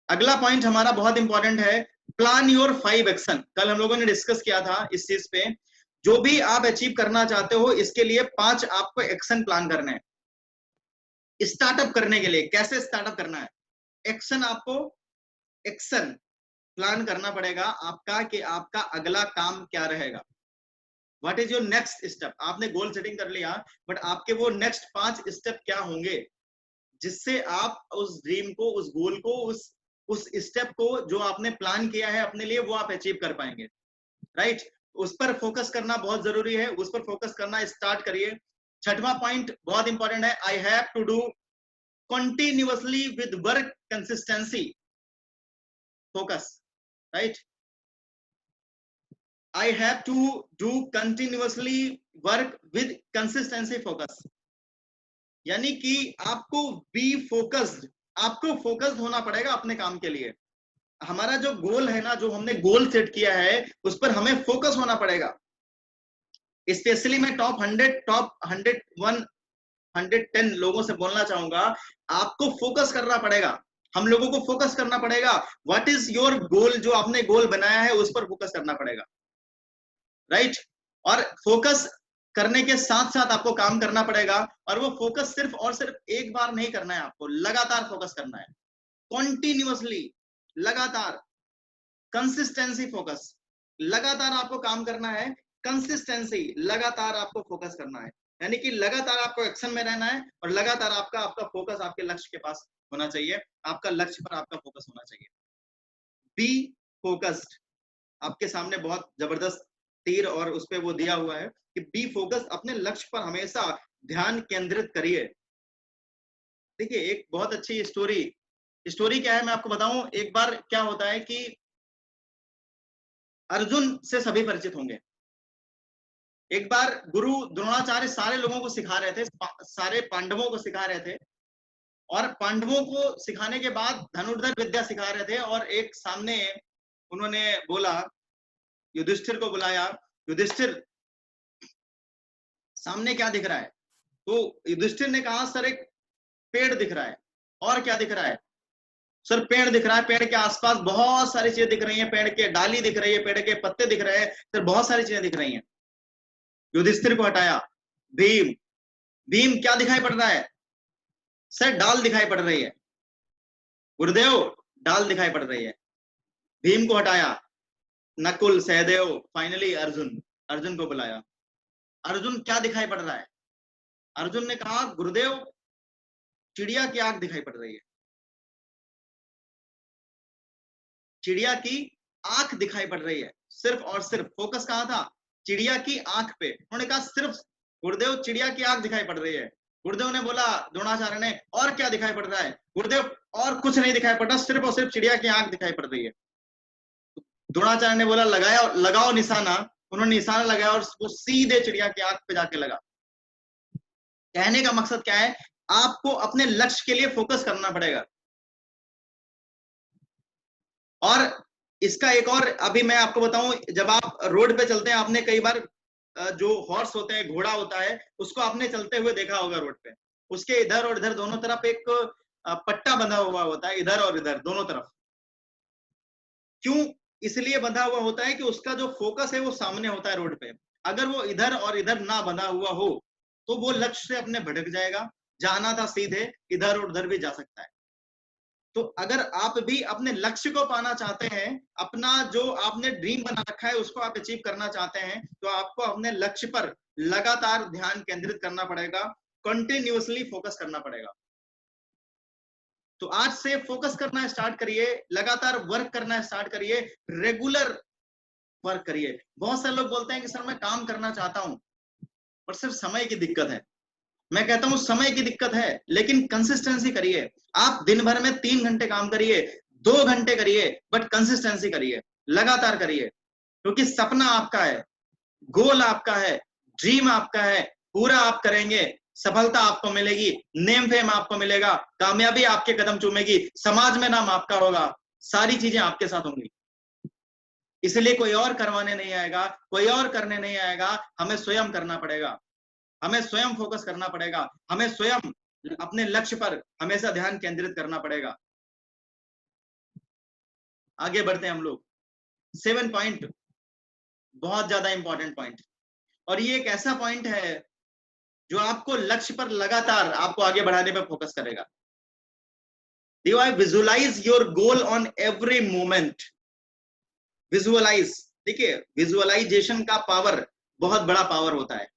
अगला पॉइंट हमारा बहुत इंपॉर्टेंट है, प्लान योर 5 एक्शन। कल हम लोगों ने डिस्कस किया था इस चीज पे, जो भी आप अचीव करना चाहते हो इसके लिए 5 आपको एक्शन प्लान करने हैं। स्टार्टअप करने के लिए कैसे स्टार्टअप करना है, एक्शन आपको, एक्शन प्लान करना पड़ेगा आपका, कि आपका अगला काम क्या रहेगा, what is your next step. आपने गोल सेटिंग कर लिया, बट आपके वो नेक्स्ट 5 स्टेप क्या होंगे जिससे आप उस ड्रीम को, उस गोल को, उस स्टेप को जो आपने प्लान किया है अपने लिए, वो आप अचीव कर पाएंगे, राइट। उस पर फोकस करना बहुत जरूरी है, उस पर फोकस करना स्टार्ट करिए। 6वां पॉइंट बहुत इंपॉर्टेंट है, I have to do continuously with work consistency focus, right. I have to do continuously work with consistency focus, यानी कि आपको बी फोकस्ड, आपको फोकस्ड होना पड़ेगा अपने काम के लिए। हमारा जो गोल है ना, जो हमने गोल सेट किया है उस पर हमें फोकस होना पड़ेगा। स्पेशली मैं टॉप 101 110 लोगों से बोलना चाहूंगा, आपको फोकस करना पड़ेगा, हम लोगों को फोकस करना पड़ेगा। व्हाट इज योर गोल, जो आपने गोल बनाया है उस पर फोकस करना पड़ेगा, राइट। और फोकस करने के साथ साथ आपको काम करना पड़ेगा, और वो फोकस सिर्फ और सिर्फ एक बार नहीं करना है, आपको लगातार फोकस करना है, कॉन्टिन्यूअसली, लगातार, कंसिस्टेंसी फोकस, लगातार आपको काम करना है, कंसिस्टेंसी, लगातार आपको फोकस करना है, यानी कि लगातार आपको एक्शन में रहना है, और लगातार आपका फोकस आपके लक्ष्य के पास होना चाहिए, आपका लक्ष्य पर आपका फोकस होना चाहिए। बी फोकस्ड, आपके सामने बहुत जबरदस्त तीर और उस पे वो दिया हुआ है कि बी फोकस, अपने लक्ष्य पर हमेशा ध्यान केंद्रित करिए। देखिए एक बहुत अच्छी स्टोरी क्या है मैं आपको बताऊं। एक बार क्या होता है कि अर्जुन से सभी परिचित होंगे। एक बार गुरु द्रोणाचार्य सारे लोगों को सिखा रहे थे, सारे पांडवों को सिखा रहे थे, और पांडवों को सिखाने के बाद धनुर्धर विद्या सिखा रहे थे, और एक सामने उन्होंने बोला, युधिष्ठिर को बुलाया, युधिष्ठिर सामने क्या दिख रहा है। तो युधिष्ठिर ने कहा सर एक पेड़ दिख रहा है। और क्या दिख रहा है सर, पेड़ दिख रहा है, पेड़ के आसपास बहुत सारी चीजें दिख रही हैं, पेड़ के डाली दिख रही है, पेड़ के पत्ते दिख रहे हैं सर, बहुत सारी चीजें दिख रही हैं। युधिष्ठिर को हटाया, भीम, भीम क्या दिखाई पड़ रहा है सर, डाल दिखाई पड़ रही है। गुरुदेव डाल दिखाई पड़ रही है। भीम को हटाया, नकुल, सहदेव, फाइनली अर्जुन, अर्जुन को बुलाया। अर्जुन क्या दिखाई पड़ रहा है। अर्जुन ने कहा गुरुदेव चिड़िया की आंख दिखाई पड़ रही है, चिड़िया की आंख दिखाई पड़ रही है। सिर्फ और सिर्फ फोकस कहां था, चिड़िया की आंख पे। उन्होंने कहा सिर्फ गुरुदेव चिड़िया की आंख दिखाई पड़ रही है। गुरुदेव ने बोला, द्रोणाचार्य ने, और क्या दिखाई पड़ रहा है। गुरुदेव और कुछ नहीं दिखाई पड़ रहा, सिर्फ और सिर्फ चिड़िया की आंख दिखाई पड़ रही है। द्रोणाचार्य ने बोला लगाया, लगाओ निशाना। उन्होंने निशाना लगाया और वो सीधे चिड़िया की आंख पे जाके लगा। कहने का मकसद क्या है, आपको अपने लक्ष्य के लिए फोकस करना पड़ेगा। और इसका एक और अभी मैं आपको बताऊं, जब आप रोड पे चलते हैं, आपने कई बार जो हॉर्स होते हैं, घोड़ा होता है, उसको आपने चलते हुए देखा होगा रोड पे। उसके इधर और इधर दोनों तरफ एक पट्टा बंधा हुआ होता है, इधर और इधर दोनों तरफ। क्यों इसलिए बंधा हुआ होता है कि उसका जो फोकस है वो सामने होता है रोड पे। अगर वो इधर और इधर ना बंधा हुआ हो तो वो लक्ष्य से अपने भटक जाएगा, जाना था सीधे, इधर और उधर भी जा सकता है। तो अगर आप भी अपने लक्ष्य को पाना चाहते हैं, अपना जो आपने ड्रीम बना रखा है उसको आप अचीव करना चाहते हैं, तो आपको अपने लक्ष्य पर लगातार ध्यान केंद्रित करना पड़ेगा, कंटिन्यूअसली फोकस करना पड़ेगा। तो आज से फोकस करना स्टार्ट करिए, लगातार वर्क करना स्टार्ट करिए, रेगुलर वर्क करिए। बहुत सारे लोग बोलते हैं कि सर मैं काम करना चाहता हूं, और सिर्फ समय की दिक्कत है। मैं कहता हूं समय की दिक्कत है, लेकिन कंसिस्टेंसी करिए। आप दिन भर में 3 घंटे काम करिए, 2 घंटे करिए, बट कंसिस्टेंसी करिए, लगातार करिए, क्योंकि सपना आपका है, गोल आपका है, ड्रीम आपका है, पूरा आप करेंगे, सफलता आपको मिलेगी, नेम फेम आपको मिलेगा, कामयाबी आपके कदम चूमेगी, समाज में नाम आपका होगा, सारी चीजें आपके साथ होंगी। इसलिए कोई और करवाने नहीं आएगा, कोई और करने नहीं आएगा, हमें स्वयं करना पड़ेगा, हमें स्वयं फोकस करना पड़ेगा, हमें स्वयं अपने लक्ष्य पर हमेशा ध्यान केंद्रित करना पड़ेगा। आगे बढ़ते हैं हम लोग। 7 पॉइंट, बहुत ज्यादा इंपॉर्टेंट पॉइंट, और ये एक ऐसा पॉइंट है जो आपको लक्ष्य पर लगातार आपको आगे बढ़ाने पर फोकस करेगा। Do I visualize your goal on every moment? Visualise, देखिए विजुअलाइजेशन का पावर बहुत बड़ा पावर होता है।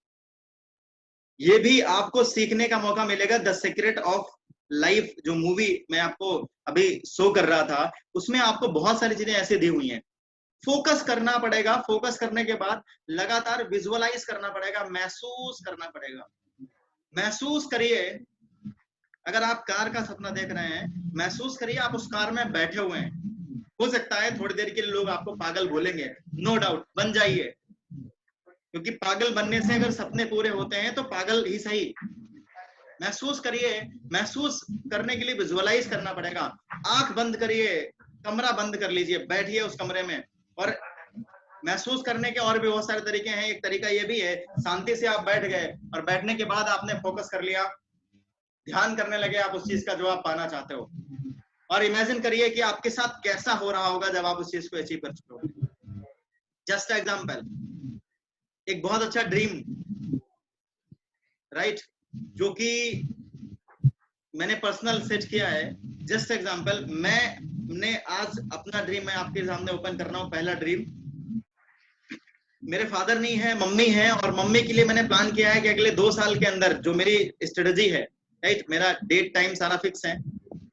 ये भी आपको सीखने का मौका मिलेगा। द सीक्रेट ऑफ लाइफ जो मूवी मैं आपको अभी शो कर रहा था, उसमें आपको बहुत सारी चीजें ऐसे दी हुई हैं। फोकस करना पड़ेगा, फोकस करने के बाद लगातार विजुअलाइज करना पड़ेगा, महसूस करना पड़ेगा। महसूस करिए, अगर आप कार का सपना देख रहे हैं, महसूस करिए आप उस कार में बैठे हुए हैं। हो सकता है थोड़ी देर के लिए लोग आपको पागल बोलेंगे, नो डाउट, बन जाइए, क्योंकि पागल बनने से अगर सपने पूरे होते हैं तो पागल ही सही। महसूस करिए, महसूस करने के लिए विजुअलाइज करना पड़ेगा। आंख बंद करिए, कमरा बंद कर लीजिए, बैठिए उस कमरे में, और महसूस करने के और भी बहुत सारे तरीके हैं। एक तरीका ये भी है, शांति से आप बैठ गए और बैठने के बाद आपने फोकस कर लिया, ध्यान करने लगे आप उस चीज का जो आप पाना चाहते हो, और इमेजिन करिए कि आपके साथ कैसा हो रहा होगा जब आप उस चीज को अचीव कर चुके हो। जस्ट एग्जाम्पल, एक बहुत अच्छा ड्रीम, राइट, जो कि मैंने पर्सनल सेट किया है। जस्ट एग्जाम्पल, मैंने आज अपना ड्रीम मैं आपके सामने ओपन कर रहा हूँ। पहला ड्रीम, मेरे फादर नहीं है, मम्मी है, और मम्मी के लिए मैंने प्लान किया है कि अगले 2 साल के अंदर जो मेरी स्ट्रेटजी है, राइट, मेरा डेट टाइम सारा फिक्स है,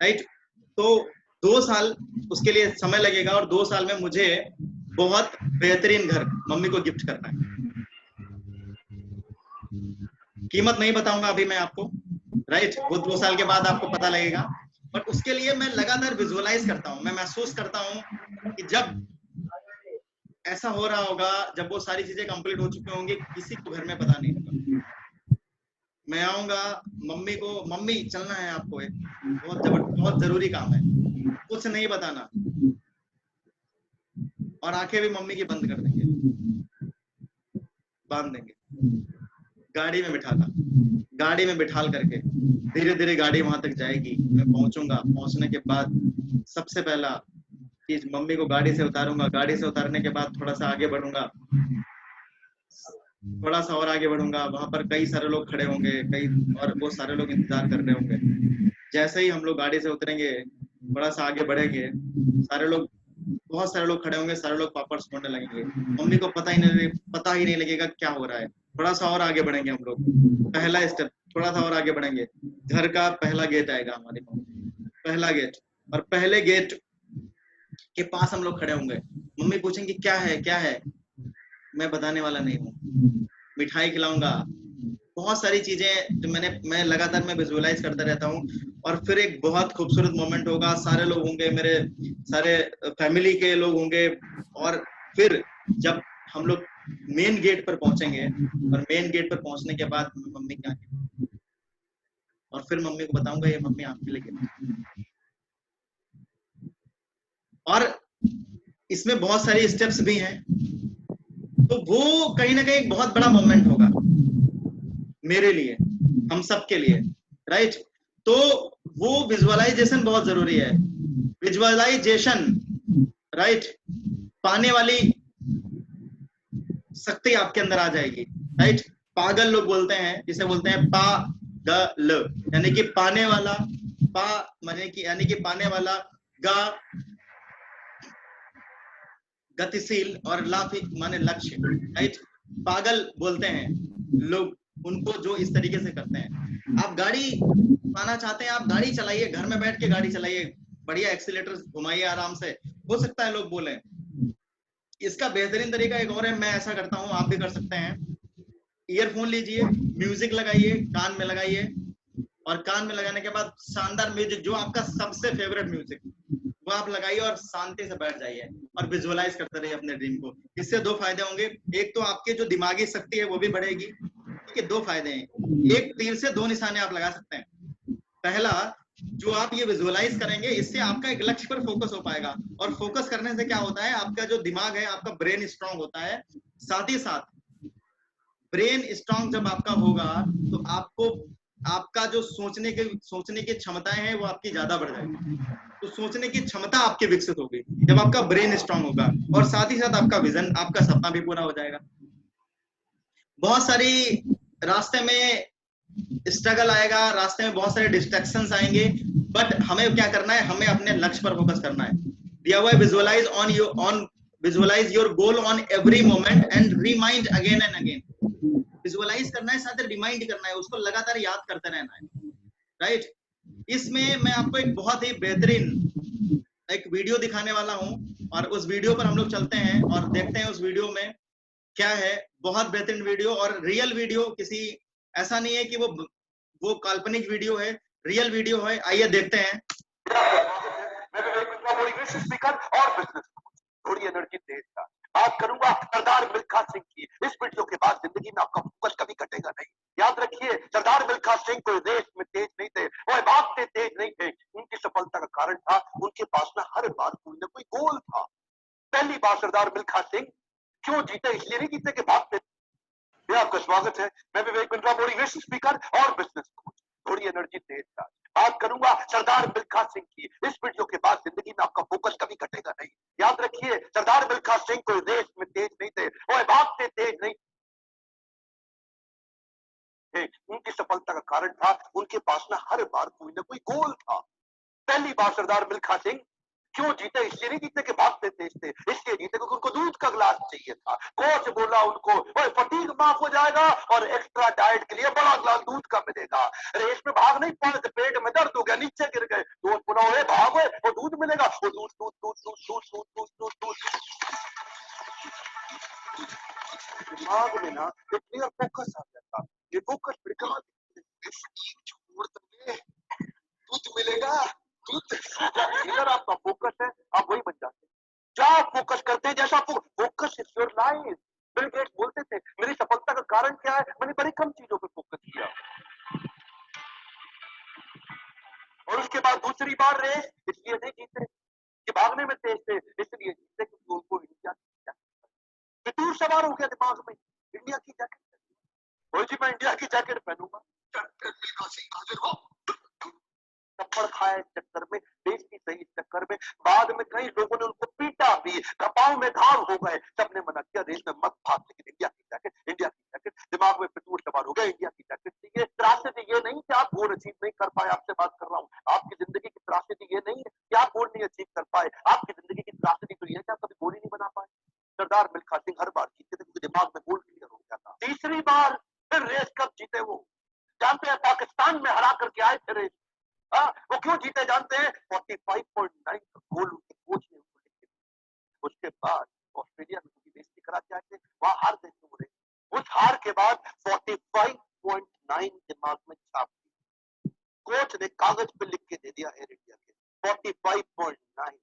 राइट, तो 2 साल उसके लिए समय लगेगा, और 2 साल में मुझे बहुत बेहतरीन घर मम्मी को गिफ्ट करना है। कीमत नहीं बताऊंगा अभी मैं आपको, राइट, वो 2 साल के बाद आपको पता लगेगा। बट उसके लिए मैं लगातार विजुअलाइज करता हूँ, मैं महसूस करता हूँ कि जब ऐसा हो रहा होगा, जब वो सारी चीजें कंप्लीट हो चुकी होंगी, किसी को घर में पता नहीं होगा, मैं आऊंगा मम्मी को, मम्मी चलना है आपको, एक बहुत जरूरी काम है, कुछ नहीं बताना, और आंखें भी मम्मी की बंद कर देंगे, बांध देंगे, गाड़ी में बिठाना, गाड़ी में बिठाल करके धीरे धीरे गाड़ी वहां तक जाएगी, मैं पहुंचूंगा। पहुंचने के बाद सबसे पहला चीज, मम्मी को गाड़ी से उतारूंगा, गाड़ी से उतारने के बाद थोड़ा सा आगे बढ़ूंगा, थोड़ा सा और आगे बढ़ूंगा, वहां पर कई सारे लोग खड़े होंगे, कई और वो सारे लोग इंतजार कर रहे होंगे। जैसे ही हम लोग गाड़ी से उतरेंगे, थोड़ा सा आगे बढ़ेंगे, सारे लोग, बहुत सारे लोग खड़े होंगे, सारे लोग पापड़ छोड़ने लगेंगे, मम्मी को पता ही नहीं लगेगा क्या हो रहा है। थोड़ा सा और आगे बढ़ेंगे हम लोग, पहला स्टेप, थोड़ा सा और आगे बढ़ेंगे, घर का पहला गेट आएगा हमारे मम्मी, पहला गेट, और पहले गेट के पास हम लोग खड़े होंगे, मम्मी पूछेंगे क्या है क्या है, मैं बताने वाला नहीं हूँ, मिठाई खिलाऊंगा, बहुत सारी चीजें जो मैं लगातार मैं विजुअलाइज करता रहता हूँ। और फिर एक बहुत खूबसूरत मोमेंट होगा, सारे लोग होंगे, मेरे सारे फैमिली के लोग होंगे, और फिर जब हम लोग मेन गेट पर पहुंचेंगे, और मेन गेट पर पहुंचने के बाद मम्मी क्या, और फिर मम्मी को बताऊंगा ये मम्मी आपके लिए। और इसमें बहुत सारी स्टेप्स भी हैं, तो वो कहीं ना कहीं एक बहुत बड़ा मोमेंट होगा मेरे लिए, हम सब के लिए, राइट। तो वो विजुअलाइजेशन बहुत जरूरी है। विजुअलाइजेशन, राइट, पाने वाली शक्ति आपके अंदर आ जाएगी, राइट। पागल लोग बोलते हैं, जिसे बोलते हैं पागल, यानी कि पाने वाला, पा माने कि यानी कि पाने वाला, गा गतिशील, और लाफी माने लक्ष्य, राइट। पागल बोलते हैं लोग उनको जो इस तरीके से करते हैं। आप गाड़ी पाना चाहते हैं, आप गाड़ी चलाइए, घर में बैठ के गाड़ी चलाइए, बढ़िया एक्सीलेटर घुमाइए आराम से। हो सकता है लोग बोले, इसका बेहतरीन तरीका एक और है, मैं ऐसा करता हूं, आप भी कर सकते हैं। ईयरफोन लीजिए, म्यूजिक लगाइए, कान में लगाइए, और कान में लगाने के बाद शानदार म्यूजिक, जो आपका सबसे फेवरेट म्यूजिक, वो आप लगाइए और शांति से बैठ जाइए और विजुअलाइज करते रहिए अपने ड्रीम को। इससे दो फायदे होंगे, एक तो आपकी जो दिमागी शक्ति है वो भी बढ़ेगी। ठीक है, दो फायदे हैं, एक तीर से दो निशाने आप लगा सकते हैं। पहला, जो आप ये विजुअलाइज करेंगे, इससे आपका एक लक्ष्य पर फोकस हो पाएगा, और फोकस करने से क्या होता है, आपका जो दिमाग है, आपका ब्रेन स्ट्रांग होता है। साथ ही साथ ब्रेन स्ट्रांग जब आपका होगा तो आपको आपका जो सोचने की क्षमताएं हैं वो आपकी ज्यादा बढ़ जाएगी। तो सोचने की क्षमता आपकी विकसित होगी जब आपका ब्रेन स्ट्रांग होगा, और साथ ही साथ आपका विजन, आपका सपना भी पूरा हो जाएगा। बहुत सारी रास्ते में स्ट्रगल आएगा, रास्ते में बहुत सारे डिस्ट्रैक्शंस आएंगे, बट हमें क्या करना है, हमें अपने लक्ष्य पर फोकस करना है। दिया हुआ है, visualise your goal on every moment and remind again and again. Visualise करना है, साथ रिमाइंड करना है, उसको लगातार याद करते रहना है, राइट। इसमें मैं आपको एक बहुत ही बेहतरीन एक वीडियो दिखाने वाला हूं, और उस वीडियो पर हम लोग चलते हैं और देखते हैं उस वीडियो में क्या है। बहुत बेहतरीन वीडियो, और रियल वीडियो, किसी ऐसा नहीं है कि वो काल्पनिक वीडियो है, रियल वीडियो है। आइए देखते हैं। स्पीकर और बिजनेस थोड़ी एनर्जी तेज था। बात करूंगा सरदार मिल्खा सिंह की। इस वीडियो के बाद जिंदगी में आपका फोकस कभी घटेगा नहीं। याद रखिए, सरदार मिल्खा सिंह कोई रेस में तेज नहीं थे, वो भागते तेज नहीं थे। उनकी सफलता का कारण था उनके पास ना हर बार कोई ना कोई गोल था। पहली बार सरदार मिल्खा सिंह क्यों जीते, इसलिए नहीं जीते कि भागते। आपका स्वागत है, मैं विवेक बिंद्रा, मोटिवेशन स्पीकर और बिजनेस कोच। थोड़ी एनर्जी तेज था। बात करूंगा सरदार मिल्खा सिंह की। इस वीडियो के बाद जिंदगी में आपका फोकस कभी घटेगा नहीं। याद रखिए, सरदार मिल्खा सिंह कोई रेस में तेज नहीं थे, वो भागते तेज नहीं थे। उनकी सफलता का कारण था उनके पास ना हर बार कोई ना कोई गोल था। पहली बार सरदार मिल्खा सिंह क्यों जीते, इसलिए नहीं जीते कि भागते तेज थे, इसलिए जीते क्योंकि उनको दूध का गिलास चाहिए था। कोच बोला उनको, फटीग माफ हो जाएगा और एक्स्ट्रा डाइट के लिए बड़ा गिलास दूध का मिलेगा। रेस में भाग नहीं पाए तो पेट में दर्द हो गया, नीचे गिर गए। दोस्त बोला, भागो, वो दूध मिलेगा। वो दूध दूध दूध दूध दूध दूध दूध दूध दूध दिमाग में ना एक क्लियर फोकस आ जाता। ये फोकस छोड़ दूध मिलेगा। अगर आपका फोकस है, आप वही बन जाते हैं। क्या फोकस करते हैं, जैसा focus is your life. Bill Gates बोलते थे, मेरी सफलता का कारण क्या है, मैंने बड़ी कम चीजों पर फोकस किया। और उसके बाद दूसरी बार रेस इसलिए नहीं जीते कि भागने में तेज थे, इसलिए जीते क्योंकि उनको इंडिया की जैकेट फितूर सवार हो गया दिमाग में। इंडिया की जैकेट, जी मैं इंडिया की जैकेट पहनूंगा। थप्पड़ खाए इस चक्कर में, बेइज्जती सही इस चक्कर में। बाद में कई लोगों ने उनको पीटा भी, पांव में घाव हो गए। सबने मना किया, रेस में मत भाग, लेकिन इंडिया की जैकेट, इंडिया की जैकेट। दिमाग में फितूर सवार हो गया, इंडिया की जैकेट चाहिए। त्रासदी ये नहीं कि आप गोल अचीव नहीं कर पाए, आपसे बात कर रहा हूँ। आपकी जिंदगी की त्रासदी ये नहीं है कि आप गोल नहीं अचीव कर पाए, आपकी जिंदगी की त्रासदी तो ये है कि आप कभी गोल ही नहीं बना पाए। सरदार मिल्खा सिंह हर बार जीते थे क्योंकि दिमाग में गोल क्लियर हो गया था। तीसरी बार फिर रेस कब जीते वो जानते हैं, पाकिस्तान में हरा करके आए थे रेस। वो क्यों जीते जानते हैं, 45.9 का गोल उनके कोच ने उनको लिख दिया। उसके बाद ऑस्ट्रेलिया में उनकी बेइज्जती करा के आए थे, वहां हार गए थे वो रेस। उस हार के बाद 45.9 दिमाग में छाप दी। कोच ने कागज पे लिख के दे दिया एयर इंडिया के 45.9।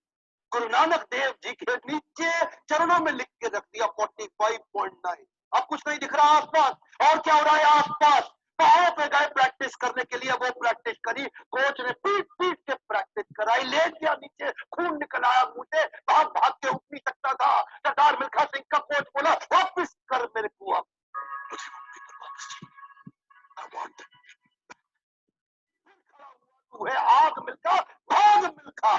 गुरु नानक देव जी के नीचे चरणों में लिख के रख दिया 45.9। अब कुछ नहीं दिख रहा आसपास, और क्या हो रहा है आसपास। पहाड़ों पे गए प्रैक्टिस करने के लिए, वो प्रैक्टिस करी, कोच ने पीट पीट के प्रैक्टिस कराई, लेट गया नीचे, खून निकल आया मुंह से, भाग भाग के उठ नहीं सकता था। सरदार मिल्खा सिंह का कोच बोला, वापस कर मेरे को अब। तू है आग मिल्खा, भाग मिल्खा।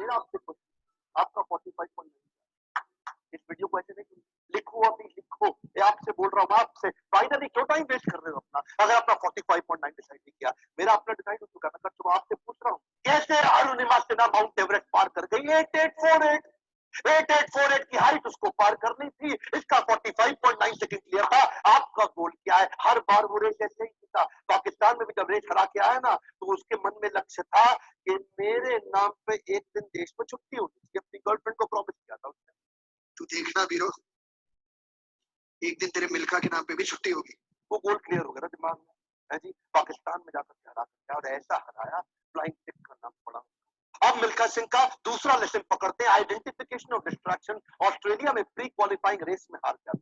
मेरा आपसे कुछ, आपका 45.9। इस वीडियो को ऐसे नहीं लिखो, अभी लिखो। ये आपसे बोल रहा हूँ, आपसे फायदा नहीं, क्यों टाइम वेस्ट कर रहे हो अपना। अगर आपका 45.9 डिसाइड नहीं किया, मेरा अपना डिसाइड हो चुका, मैं कर चुका। आपसे पूछ रहा हूँ, कैसे अरुणिमा सिन्हा माउंट एवरेस्ट पार कर गई। 8848 की हाइट उसको पार करनी थी, इसका 45.9 सेकंड क्लियर था। आपका गोल क्या है, हर बार वो रेस ऐसे ही जीता। पाकिस्तान में भी जब रेस हरा के आया ना, तो उसके मन में लक्ष्य था कि मेरे नाम पे एक दिन देश में छुट्टी होनी चाहिए। अपनी गर्लफ्रेंड को प्रॉमिस किया था उसने। तू देखना बीरो, एक दिन तेरे मिल्खा के नाम पे भी छुट्टी होगी। वो गोल क्लियर हो गया ना दिमाग में, है जी। पाकिस्तान में जाकर के हरा सकता है, और ऐसा हराया, फ्लाइंग टिक करना पड़ा। अब मिल्खा सिंह का दूसरा लेसन पकड़ते हैं, आइडेंटिफिकेशन ऑफ डिस्ट्रैक्शन। ऑस्ट्रेलिया में प्री क्वालिफाइंग रेस में हार गया।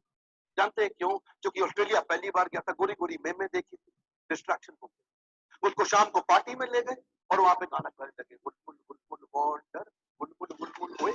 जानते हैं क्यों? क्योंकि ऑस्ट्रेलिया पहली बार गया था, गोरी गोरी में देखी थी, डिस्ट्रैक्शन हो गया। उसको शाम को पार्टी में ले गए और वहां पे गाना गाने लगे, बुलबुल बुलबुल वॉन्डर, बुलबुल बुलबुल हुए।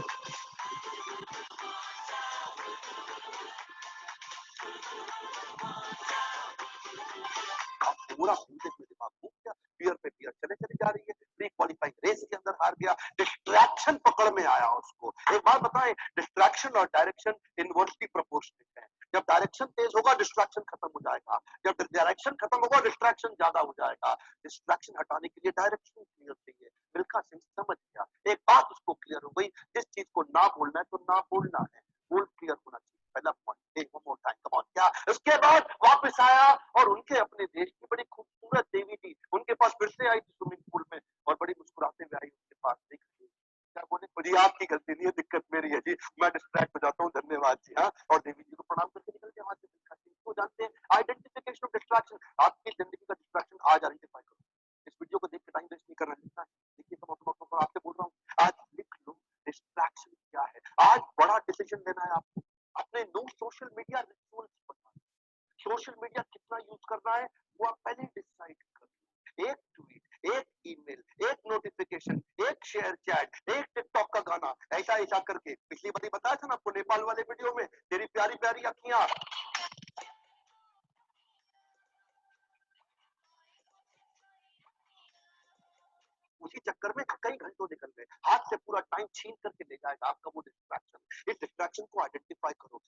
पूरा म्यूजिक में दिमाग घूम गया, बियर पे बियर चले चले जा रही है, प्री क्वालिफाइंग रेस के अंदर हार गया, डिस्ट्रैक्शन पकड़ में आया उसको। एक बात बताएं, डिस्ट्रैक्शन और डायरेक्शन इनवर्सली प्रोपोर्शनल है। जब डायरेक्शन तेज होगा, डिस्ट्रैक्शन खत्म हो जाएगा। जब डायरेक्शन खत्म होगा, डिस्ट्रैक्शन ज्यादा हो जाएगा। डिस्ट्रैक्शन हटाने के लिए डायरेक्शन क्लियर चाहिए। मिल्खा सिंह समझ गया, एक बात उसको क्लियर हो गई, जिस चीज को ना बोलना है तो ना बोलना है, बोल क्लियर होना चाहिए। पहला पॉइंट, एक मोर टाइम, कम ऑन। क्या उसके बाद वापस आया और उनके अपने देश की बड़ी खूबसूरत देवी थी, उनके पास फिर से आई थी स्विमिंग पूल में, और बड़ी मुस्कुराते हुए आई उनके पास। देख क्या बोले, जी आपकी गलती नहीं है, दिक्कत मेरी है जी, मैं डिस्ट्रैक्ट हो जाता हूँ, धन्यवाद जी। हाँ, और देवी जी को प्रणाम करके निकल गया वहां से। मिल्खा सिंह को जानते हैं, आइडेंटिफिकेशन ऑफ डिस्ट्रैक्शन। आपकी जिंदगी का डिस्ट्रैक्शन आज आइडेंटिफाई करो। इस वीडियो को देख के टाइम वेस्ट नहीं करना, लिखना है। देखिए तो आपसे बोल रहा हूँ, आज लिख लो डिस्ट्रैक्शन क्या है। आज बड़ा डिसीजन लेना है आपको, अपने नो सोशल मीडिया रिचुअल्स बनाना। सोशल मीडिया कितना यूज करना है वो आप पहले डिसाइड कर लो। एक ट्वीट, एक ईमेल, एक नोटिफिकेशन, एक शेयर चैट, एक टिकटॉक का गाना, ऐसा ऐसा करके। पिछली बार बताया था ना आपको नेपाल वाले वीडियो में, तेरी प्यारी प्यारी अखियां। उसी चक्कर में कई घंटों निकल गए, हाथ से पूरा टाइम छीन करके ले जाएगा आपका वो डिस्ट्रैक्शन। इस डिस्ट्रैक्शन को आइडेंटिफाई करो।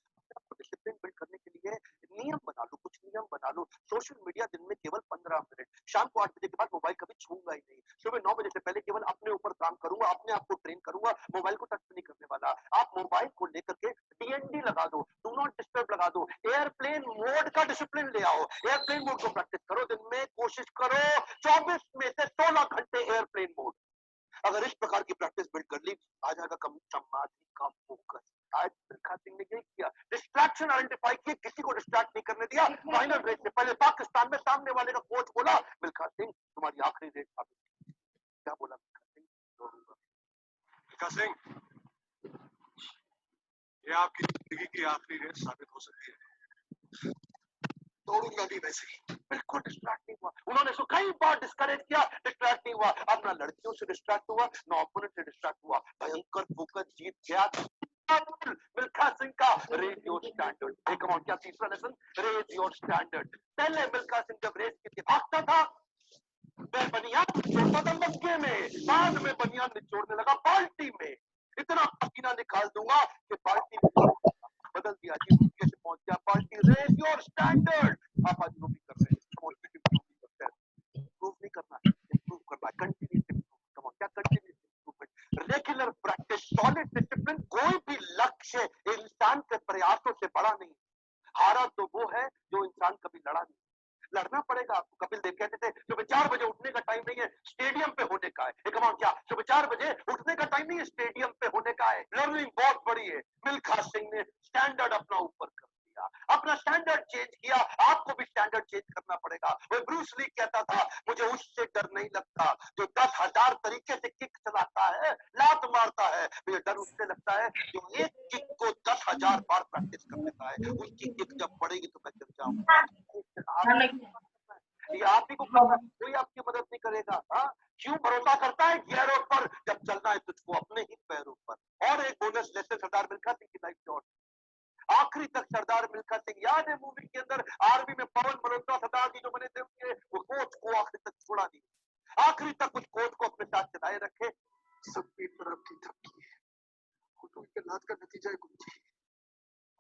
डिसिप्लिन बिल्ड करने के लिए नियम बना लो, कुछ नियम बना लो। सोशल मीडिया दिन में केवल 15 मिनट, शाम को 8 बजे के बाद मोबाइल कभी छूंगा ही नहीं, सुबह 9 बजे से पहले केवल अपने ऊपर काम करूंगा, अपने आप को ट्रेन करूंगा, मोबाइल को टच नहीं करने वाला। आप मोबाइल को लेकर के डीएनडी लगा दो, डू नॉट डिस्टर्ब लगा दो, एयरप्लेन मोड का डिसिप्लिन ले आओ। एयरप्लेन मोड को प्रैक्टिस करो, दिन में कोशिश करो 24 में से 16 घंटे एयरप्लेन मोड। अगर इस प्रकार की प्रैक्टिस बिल्ड कर ली, आ जाएगा कम समाधि का फोकस। आज मिल्खा सिंह ने यही किया, डिस्ट्रैक्शन आइडेंटिफाई किया, किसी को डिस्ट्रैक्ट नहीं करने दिया। फाइनल रेस से पहले पाकिस्तान में सामने वाले का कोच बोला, मिल्खा सिंह तुम्हारी आखिरी रेस साबित। क्या बोला मिल्खा सिंह? दौड़ूंगा। मिल्खा सिंह, ये आपकी जिंदगी की आखिरी रेस साबित हो सकती है। दौड़ूंगा भी वैसे ही। बिल्कुल डिस्ट्रैक्ट नहीं हुआ। उन्होंने उसको कई बार डिस्करेज किया, डिस्ट्रैक्ट नहीं हुआ। अब ना लड़कियों से डिस्ट्रैक्ट हुआ, ना ओपोनेंट से डिस्ट्रैक्ट हुआ। भयंकर फोकस, जीत गया मिल्खा सिंह का। Raise your standard. एक और क्या तीसरा लेसन, रेज योर स्टैंडर्ड। पहले मिल्खा सिंह जब रेस के भागता था, मैं बनियान निचोड़ता था मक्के में, बाद में बनियान निचोड़ने लगा बाल्टी में। इतना पसीना निकाल दूंगा कि बाल्टी में बदल दिया जी, कैसे पहुंच गया बाल्टी। Raise your standard. आप आज जो भी कर रहे हैं, इंप्रूव नहीं करना है, इंप्रूव करना है, कंटिन्यूस इंप्रूव। क्या continuous improvement, regular practice, solid discipline. कोई भी लक्ष्य इंसान के प्रयासों से बड़ा नहीं। हारा तो वो है जो इंसान कभी लड़ा नहीं। लड़ना पड़ेगा आपको। कपिल देव कहते थे सुबह 4 बजे उठने का टाइम नहीं है, स्टेडियम पे होने का है। एक क्या सुबह 4 बजे उठने का टाइम नहीं है, स्टेडियम पे होने का है। लर्निंग बहुत बड़ी है। मिल्खा सिंह ने स्टैंडर्ड अपना ऊपर कर दिया, अपना स्टैंडर्ड चेंज किया। आपको भी स्टैंडर्ड चेंज करना पड़ेगा। वो ब्रूस ली कहता था, मुझे उससे डर नहीं लगता जो 10,000 तरीके से किक चलाता है, लात मारता है। मुझे डर उससे लगता है जो एक किक को 10,000 बार प्रैक्टिस कर लेता है। उसकी किक जब पड़ेगी तो मैं गिर जाऊंगा। ये आप ही को करना, कोई आपकी मदद नहीं करेगा। हाँ, क्यों भरोसा करता है गियरों पर जब चलना है तुझको अपने ही पैरों पर। और एक बोनस लेते सरदार मिल्खा सिंह की लाइफ शॉट। आखिरी तक सरदार मिल्खा सिंह, याद है मूवी के अंदर आर्मी में पवन मल्होत्रा सरदार जी जो बने थे, उनके वो कोच को आखिरी तक छोड़ा नहीं, आखिरी तक उस कोच को अपने साथ चलाए रखे। सब पीठ पर आपकी थपकी है, घुटनों के लात का नतीजा है गुरुजी।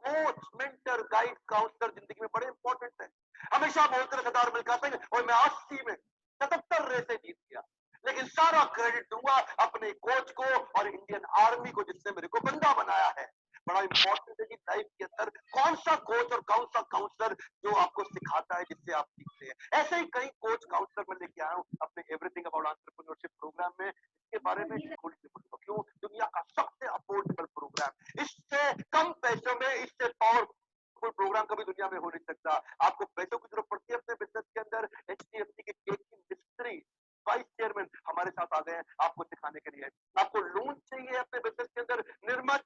कोच, मेंटर, गाइड, काउंसलर जिंदगी में बड़े इंपॉर्टेंट है। हमेशा बोलते रहे सरदार मिल्खा सिंह, और मैं 80 में 77 रेसें जीत गया, लेकिन सारा क्रेडिट दूंगा अपने कोच को और इंडियन आर्मी को जिसने मेरे को बंदा बनाया है। बड़ा इंपॉर्टेंट है कि लाइफ के अंदर कौन सा कोच कोच और कौन सा काउंसलर जो आपको सिखाता है जिससे आप सीखते हैं। ऐसे ही कई कोच काउंसलर मैं लेके आया हूँ अपने एवरीथिंग अबाउट एंटरप्रेन्योरशिप प्रोग्राम में। इसके बारे में थोड़ी सी बोलूंगा। क्यों? दुनिया का सबसे अफोर्डेबल प्रोग्राम, इससे कम पैसों में इससे पावरफुल प्रोग्राम कभी दुनिया में हो नहीं सकता। आपको पैसों की जरूरत पड़ती है अपने बिजनेस के अंदर, HDFC के केक की मिस्ट्री वाइस चेयरमैन हमारे साथ आ गए हैं आपको सिखाने के लिए। आपको लोन चाहिए अपने बिजनेस के अंदर, निर्मत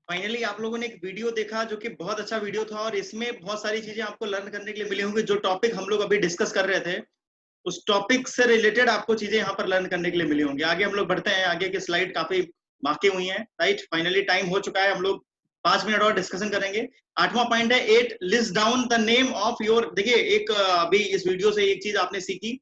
फाइनली आप लोगों ने एक वीडियो देखा जो कि बहुत अच्छा वीडियो था, और इसमें बहुत सारी चीजें आपको लर्न करने के लिए मिली होंगी। जो टॉपिक हम लोग अभी डिस्कस कर रहे थे उस टॉपिक से रिलेटेड आपको चीजें यहाँ पर लर्न करने के लिए मिली होंगी। आगे हम लोग बढ़ते हैं, आगे की स्लाइड काफी बाकी हुई हैं, राइट। फाइनली टाइम हो चुका है, हम लोग 5 मिनट और डिस्कशन करेंगे। 8वां पॉइंट है 8 list down the name of your. देखिए एक अभी इस वीडियो से एक चीज आपने सीखी,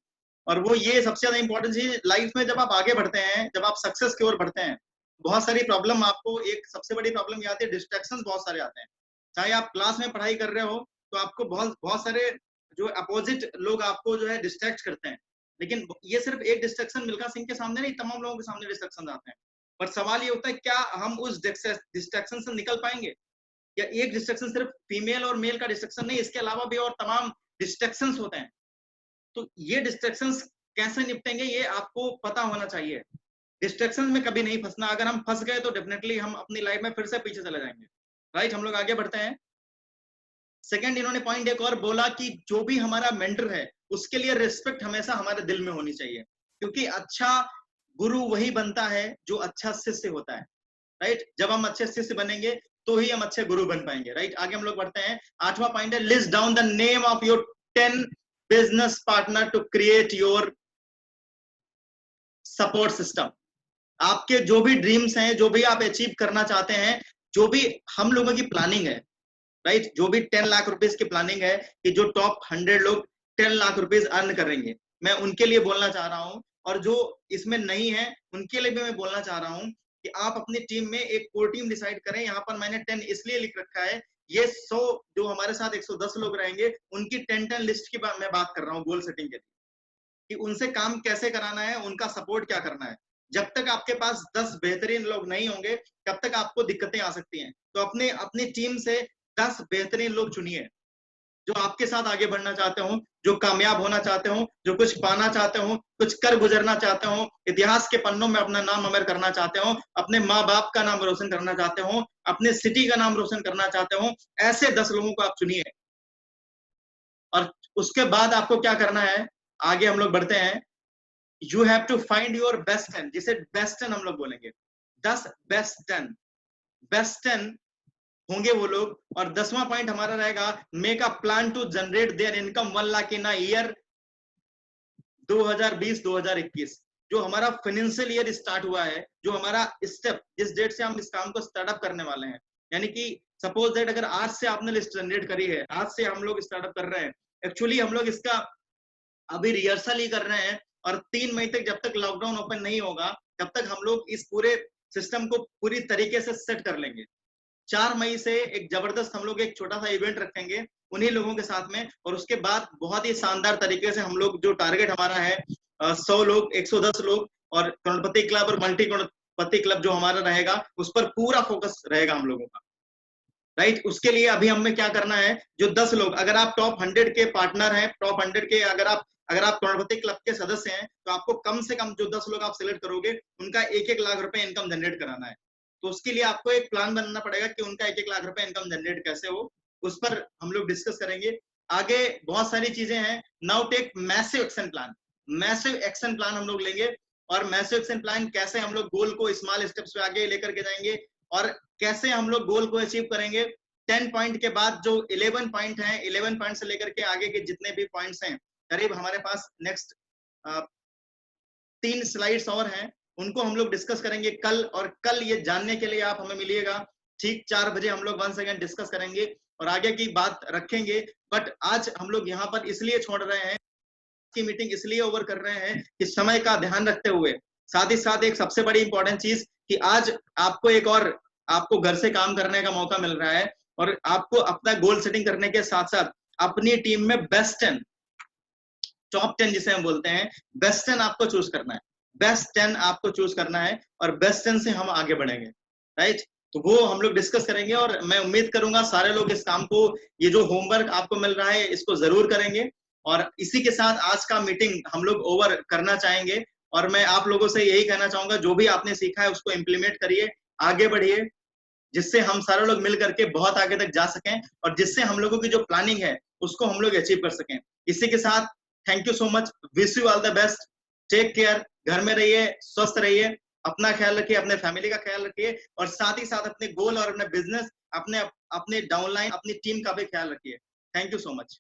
और वो ये सबसे ज्यादा इंपॉर्टेंट चीज लाइफ में जब आप आगे बढ़ते हैं, जब आप सक्सेस की ओर बढ़ते हैं, बहुत सारी प्रॉब्लम आपको, एक सबसे बड़ी प्रॉब्लम ये आती है, डिस्ट्रैक्शंस बहुत सारे आते हैं। चाहे आप क्लास में पढ़ाई कर रहे हो तो आपको बहुत बहुत सारे जो अपोजिट लोग आपको जो है डिस्ट्रैक्ट करते हैं, लेकिन ये सिर्फ एक डिस्ट्रैक्शन मिल्खा सिंह के सामने नहीं, तमाम लोगों के सामने डिस्ट्रैक्शन आते हैं। पर सवाल ये होता है क्या हम उस डिस्ट्रैक्शन से निकल पाएंगे, या एक डिस्ट्रैक्शन सिर्फ फीमेल और मेल का डिस्ट्रैक्शन नहीं, इसके अलावा भी और तमाम डिस्ट्रैक्शंस होते हैं। तो ये डिस्ट्रैक्शंस कैसे निपटेंगे ये आपको पता होना चाहिए। डिस्ट्रैक्शन में कभी नहीं फंसना, अगर हम फंस गए तो डेफिनेटली हम अपनी लाइफ में फिर से पीछे चले जाएंगे, राइट। हम लोग आगे बढ़ते हैं। सेकंड इन्होंने पॉइंट एक और बोला कि जो भी हमारा मेंटर है उसके लिए रिस्पेक्ट हमेशा हमारे दिल में होनी चाहिए, क्योंकि अच्छा गुरु वही बनता है जो अच्छा शिष्य होता है, राइट। जब हम अच्छे शिष्य बनेंगे तो ही हम अच्छे गुरु बन पाएंगे, राइट। आगे हम लोग बढ़ते हैं। 8वां पॉइंट है list down the name of your 10 business partner to create your support system. आपके जो भी ड्रीम्स हैं, जो भी आप अचीव करना चाहते हैं, जो भी हम लोगों की प्लानिंग है, राइट, जो भी 10 लाख रुपीस की प्लानिंग है कि जो टॉप 100 लोग 10 लाख रुपीस अर्न करेंगे, मैं उनके लिए बोलना चाह रहा हूं। और जो इसमें नहीं है उनके लिए भी मैं बोलना चाह रहा हूं कि आप अपनी टीम में एक कोर टीम डिसाइड करें। यहाँ पर मैंने 10 इसलिए लिख रखा है, ये 100 जो हमारे साथ 110 लोग रहेंगे उनकी 10 लिस्ट की मैं बात कर रहा हूँ गोल सेटिंग के लिए, कि उनसे काम कैसे कराना है, उनका सपोर्ट क्या करना है। जब तक आपके पास 10 बेहतरीन लोग नहीं होंगे तब तक आपको दिक्कतें आ सकती हैं। तो अपने अपनी टीम से 10 बेहतरीन लोग चुनिए जो आपके साथ आगे बढ़ना चाहते हो, जो कामयाब होना चाहते हो, जो कुछ पाना चाहते हो, कुछ कर गुजरना चाहते हो, इतिहास के पन्नों में अपना नाम अमर करना चाहते हो, अपने माँ बाप का नाम रोशन करना चाहते हो, अपने सिटी का नाम रोशन करना चाहते हो, ऐसे 10 लोगों को आप चुनिए। और उसके बाद आपको क्या करना है, आगे हम लोग बढ़ते हैं। You have to find your best 10, जिसे बेस्ट 10 हम लोग बोलेंगे। 10 बेस्ट 10, बेस्ट 10 होंगे वो लोग। और 10वां पॉइंट हमारा रहेगा make a plan to generate their income 1 lakh in a year 2020-2021। जो हमारा फाइनेंशियल ईयर स्टार्ट हुआ है, जो हमारा स्टेप, जिस डेट से हम इस काम को स्टार्टअप करने वाले हैं, यानी कि सपोज दैट अगर आज से आपने लिस्ट जनरेट करी है, आज से हम लोग स्टार्टअप कर रहे हैं, एक्चुअली हम लोग इसका अभी रिहर्सल ही कर रहे हैं, और 3 मई तक जब तक लॉकडाउन ओपन नहीं होगा तब तक हम लोग इस पूरे सिस्टम को पूरी तरीके से सेट कर लेंगे। 4 मई से एक जबरदस्त हम लोग एक छोटा सा इवेंट रखेंगे उन्हीं लोगों के साथ में, और उसके बाद बहुत ही शानदार तरीके से हम लोग, जो टारगेट हमारा है 100 लोग, 110 लोग, और करोड़पति क्लब और मल्टी करोड़पति क्लब जो हमारा रहेगा उस पर पूरा फोकस रहेगा हम लोगों का, राइट। उसके लिए अभी हमें क्या करना है, जो 10 लोग, अगर आप टॉप 100 के पार्टनर हैं, टॉप 100 के अगर आप करोड़पति क्लब के सदस्य हैं, तो आपको कम से कम जो 10 लोग आप सिलेक्ट करोगे उनका 1-1 लाख रुपए इनकम जनरेट कराना है। तो उसके लिए आपको एक प्लान बनाना पड़ेगा कि उनका 1-1 लाख रुपए इनकम जनरेट कैसे हो, उस पर हम लोग डिस्कस करेंगे। आगे बहुत सारी चीजें हैं। Now take massive action plan. Massive action plan हम लोग लेंगे, और मैसिव एक्शन प्लान कैसे हम लोग गोल को स्मॉल स्टेप्स पे आगे लेकर के जाएंगे, और कैसे हम लोग गोल को अचीव करेंगे। 10 पॉइंट के बाद जो 11 पॉइंट हैं, 11 पॉइंट से लेकर के आगे के जितने भी पॉइंट्स हैं, करीब हमारे पास नेक्स्ट 3 स्लाइड्स और हैं, उनको हम लोग डिस्कस करेंगे कल। और कल ये जानने के लिए आप हमें मिलिएगा ठीक 4 बजे, हम लोग वंस अगेन डिस्कस करेंगे और आगे की बात रखेंगे। बट आज हम लोग यहाँ पर इसलिए छोड़ रहे हैं, की मीटिंग इसलिए ओवर कर रहे हैं कि समय का ध्यान रखते हुए, साथ ही साथ एक सबसे बड़ी इंपॉर्टेंट चीज कि आज आपको एक और आपको घर से काम करने का मौका मिल रहा है, और आपको अपना गोल सेटिंग करने के साथ साथ अपनी टीम में बेस्ट 10, टॉप 10 जिसे हम बोलते हैं, बेस्ट 10 आपको चूज करना है। बेस्ट 10 आपको चूज करना है, और बेस्ट 10 से हम आगे बढ़ेंगे। राइट। तो वो हम लोग डिस्कस करेंगे और मैं उम्मीद करूंगा सारे लोग इस काम को, ये जो होमवर्क आपको मिल रहा है इसको जरूर करेंगे। और इसी के साथ आज का मीटिंग हम लोग ओवर करना चाहेंगे। और मैं आप लोगों से यही कहना चाहूंगा, जो भी आपने सीखा है उसको इम्प्लीमेंट करिए, आगे बढ़िए, जिससे हम सारे लोग मिल करके बहुत आगे तक जा सकें और जिससे हम लोगों की जो प्लानिंग है उसको हम लोग अचीव कर सकें। इसी के साथ thank you so much, wish you all the best, take care, घर में रहिए, स्वस्थ रहिए, अपना ख्याल रखिए, अपने फैमिली का ख्याल रखिए और साथ ही साथ अपने गोल और अपने बिजनेस, अपने अपने डाउनलाइन, अपनी टीम का भी ख्याल रखिए। Thank you so much.